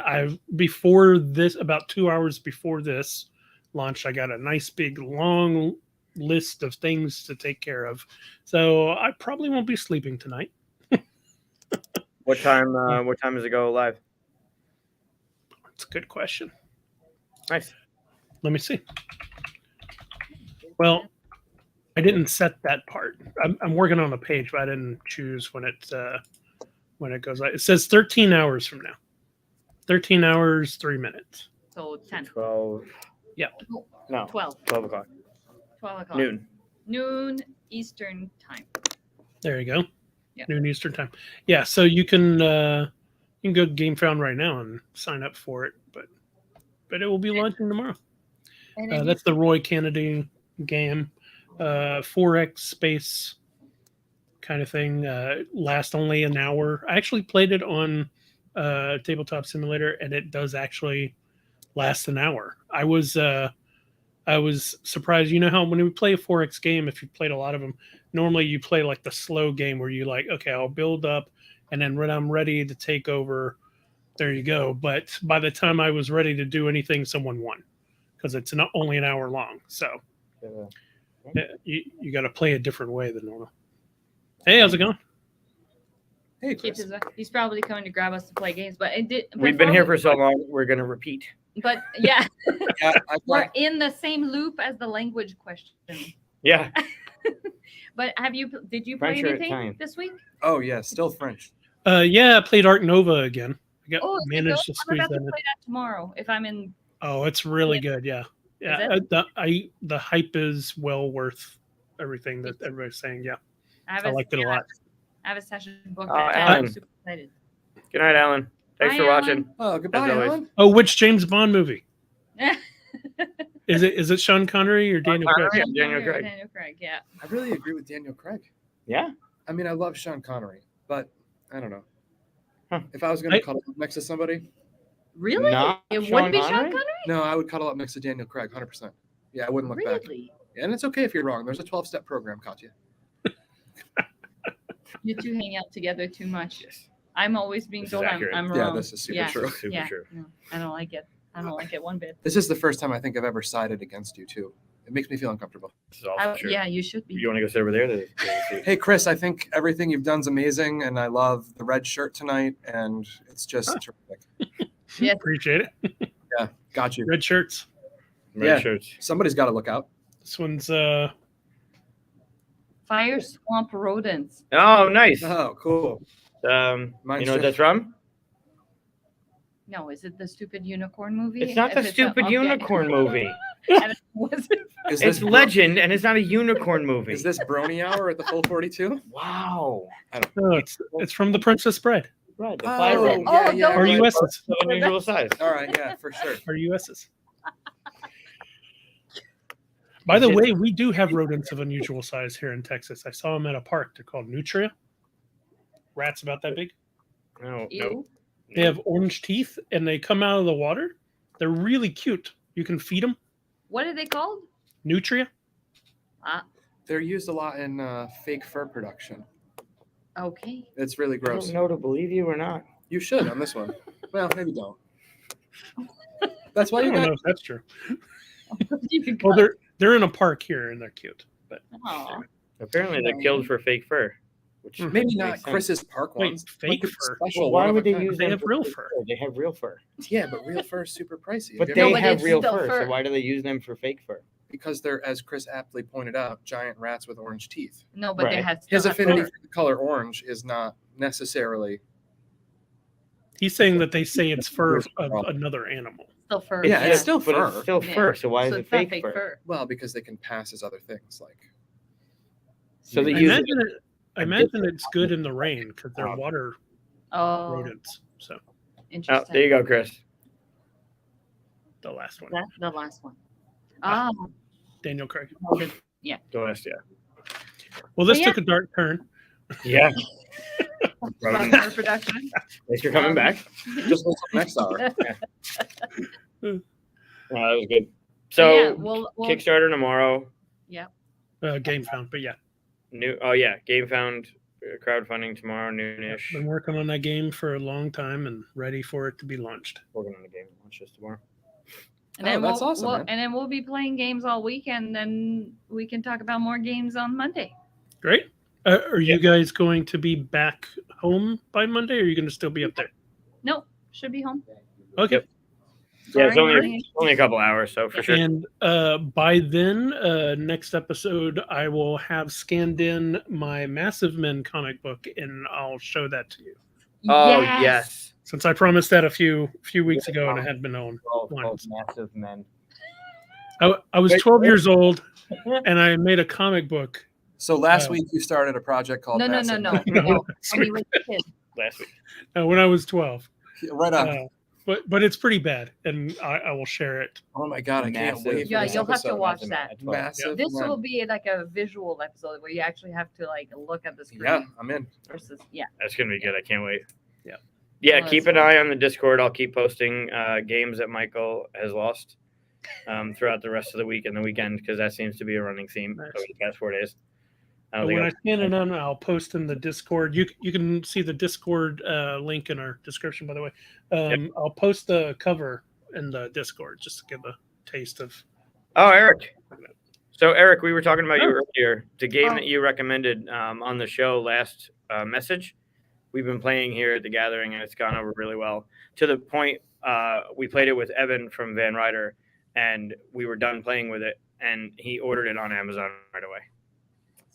before this, about 2 hours before this launch, I got a nice big long list of things to take care of. So I probably won't be sleeping tonight. What time does it go live? That's a good question. Nice. Let me see. Well, I didn't set that part. I'm working on the page, but I didn't choose when when it goes live. It says 13 hours from now. 13 hours, 3 minutes. So 10. 12. Yeah. No. 12. 12 o'clock. 12 o'clock. Noon. Eastern time. There you go. Yep. Noon Eastern time. Yeah, so you can go to GameFound right now and sign up for it, but it will be launching tomorrow. And then That's the Roy Kennedy game, 4X space kind of thing. Last only an hour. I actually played it on Tabletop Simulator, and it does actually last an hour. I was surprised. You know how when we play a 4X game, if you've played a lot of them, normally you play like the slow game where you like, okay, I'll build up, and then when I'm ready to take over, there you go. But by the time I was ready to do anything, someone won because it's not only an hour long. So you got to play a different way than normal. Hey, how's it going? Hey, Keith Chris. he's probably coming to grab us to play games, but it did. We've been here for so long, we're going to repeat. But yeah, I we're in the same loop as the language question. Yeah. But did you play French or anything Italian? this week? Oh yeah, still French. Yeah, I played Arc Nova again. I Oh, managed to I'm squeeze about that to in. play that tomorrow if I'm in. Oh, it's really good. Yeah, yeah. The hype is well worth everything that everybody's saying. Yeah, I liked it a lot. I have a session booked. Oh, I'm Alan. super excited. Good night, Alan. Thanks Bye, for Alan. watching. Oh, goodbye, As always. Alan. Oh, which James Bond movie? Is it Sean Connery or Daniel Craig? Connery? Daniel Craig. Daniel Craig, yeah. I really agree with Daniel Craig. Yeah. I mean, I love Sean Connery, but I don't know. Huh. If I was going to cuddle up next to somebody, Really? Not It Sean would be Sean Connery? Connery? no, I would cuddle up next to Daniel Craig, 100%. Yeah, I wouldn't look back. Really? And it's okay if you're wrong. There's a 12-step program, Katya. You two hang out together too much. Yes. I'm always being This is told accurate. I'm Yeah, wrong. this is super Yeah. true. Super Yeah. true. No, I don't like it. I don't like it one bit. This is the first time I think I've ever sided against you, too. It makes me feel uncomfortable. This is also true. Yeah, you should be. You want to go sit over there? Hey, Chris, I think everything you've done's amazing, and I love the red shirt tonight, and it's just terrific. Yes. Appreciate it. Yeah, got you. Red shirts. Red Yeah. shirts. Somebody's got to look out. This one's Fire swamp rodents. Oh, nice. Oh, cool. You know Mine's what that's from? No, is it the stupid unicorn movie? It's not the If stupid okay. unicorn movie. Was it? Is It's this Legend, and it's not a unicorn movie. Is this Brony Hour at the full 42? Wow. no, it's from The Princess Bride. Right. The Oh, five yeah, rodents yeah, Or right. US's. of unusual size. All right, yeah, for sure. Or US's. By the way, we do have rodents of unusual size here in Texas. I saw them at a park. They're called nutria. Rats about that big. No, Ew. no. They have orange teeth and they come out of the water. They're really cute. You can feed them. What are they called? Nutria. They're used a lot in fake fur production. Okay. It's really I gross. don't know to believe you or not. You should on this one. Well, maybe don't. That's why I you don't got. know if that's true. You can Well, cut- they're in a park here and they're cute. But Aw. Apparently, they're killed for fake fur. Which Maybe makes not sense. Chris's park Wait, ones. fake Like a fur? special Why one of would a they kind. use They them have for real fake fur. They have real fur. Yeah, but real fur is super pricey. But Have they you No, ever- but have it's real still fur, fur. so why do they use them for fake fur? because they're, as Chris aptly pointed out, giant rats with orange teeth. No, but they Right. have His still have affinity fur. for the color orange is not necessarily. he's saying that they say it's fur of another animal. Still fur. Yeah, it's still but fur. it's still Yeah. fur. So why So is it it's not fake fur? Well, because they can pass as other things like. So they I use imagine, I imagine it's good in the rain because they're water Oh, rodents. So Oh, interesting. there you go, Chris. the last one, That's the last one. Oh, Daniel Craig. The last, yeah. Well, this Yeah. took a dark turn. Yeah. fur production. Thanks for coming back. Just wait till next hour. That was good. So yeah, we'll Kickstarter tomorrow. Game found, but yeah, Game Found crowdfunding tomorrow noonish. been working on that game for a long time and ready for it to be launched. Working on the game launch this tomorrow. And then that's we'll, awesome, man. and then we'll be playing games all weekend. Then we can talk about more games on Monday. Great. Are you guys going to be back home by Monday, or are you going to still be up there? No, should be home. Okay. Yeah, it's Sorry, only a couple hours, so for sure. And by then, next episode, I will have scanned in my Massive Men comic book, and I'll show that to you. Oh yes. Since I promised that a few weeks ago and it hadn't been on. Massive men. I was 12 years old and I made a comic book. So last week you started a project called No. Massive Men. No. When you were a kid. Last week. When I was 12. Right on. But it's pretty bad, and I will share it. Oh my god, I can't wait. Yeah, for this you'll have to episode. watch that. Massive. This Men. will be like a visual episode where you actually have to like look at the screen. Yeah, I'm in. Versus, That's gonna be good. I can't wait. Yeah. Yeah, Oh, keep that's an eye on the Discord. I'll keep posting games that Michael has lost throughout the rest of the week and the weekend because that seems to be a running theme over the past 4 days. When I scan it on, I'll post in the Discord. You can see the Discord link in our description, by the way. I'll post the cover in the Discord just to give a taste of. Oh, Eric. So, Eric, we were talking about you earlier. The game that you recommended on the show last message, we've been playing here at the Gathering, and it's gone over really well. To the point, we played it with Evan from Van Ryder, and we were done playing with it, and he ordered it on Amazon right away.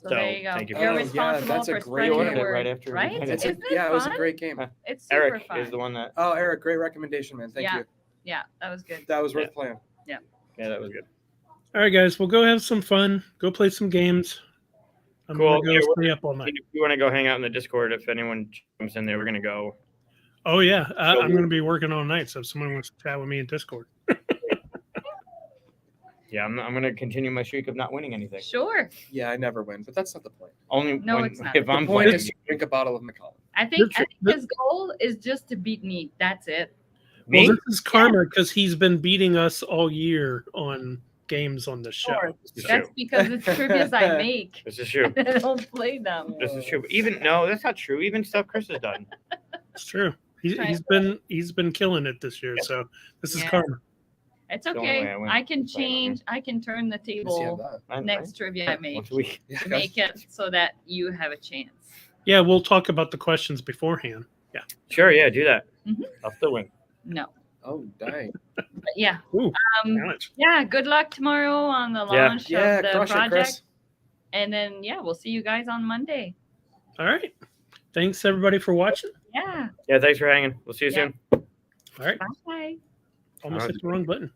So there you go. Thank you. You're Oh, responsible that's a for great spreading game. the word, Right after we right? played it. Isn't it Yeah, it was a fun? great game. It's super Eric fun. is the one that. Oh, Eric, great recommendation, man. Thank you. Yeah, that was good. That was worth playing. Yeah, that was good. All right, guys, we'll go have some fun. Go play some games. I'm Cool. gonna go stay up all night. If you want to go hang out in the Discord, if anyone jumps in there, we're gonna go. Oh yeah, I'm gonna be working all night. So if someone wants to chat with me in Discord. Yeah, I'm gonna continue my streak of not winning anything. Sure. Yeah, I never win, but that's not the point. Only No, when, it's not. if The I'm point playing. is to drink a bottle of Macallan. I think his goal is just to beat me. That's it. Well, Me? this is karma because he's been beating us all year on games on the show. Sure. This is That's true. because it's trivias I make. This is true. I don't play them. This is true. Even no, that's not true. Even stuff Chris has done. It's true. He's been killing it this year. So this is Yeah. karma. It's the only okay. way I win. I can change. I can turn the table next trivia I make Once a week. to make it so that you have a chance. Yeah, we'll talk about the questions beforehand. Yeah. Sure. Yeah. Do that. Mhm. I'll still win. No. Oh, dang. But yeah. Ooh, challenge. Yeah. Good luck tomorrow on the Yeah. launch Yeah, of the crush it, project. Chris. And then we'll see you guys on Monday. All right. Thanks everybody for watching. Yeah. Yeah. Thanks for hanging. We'll see you Yeah. soon. All right. Bye. Almost hit the wrong button.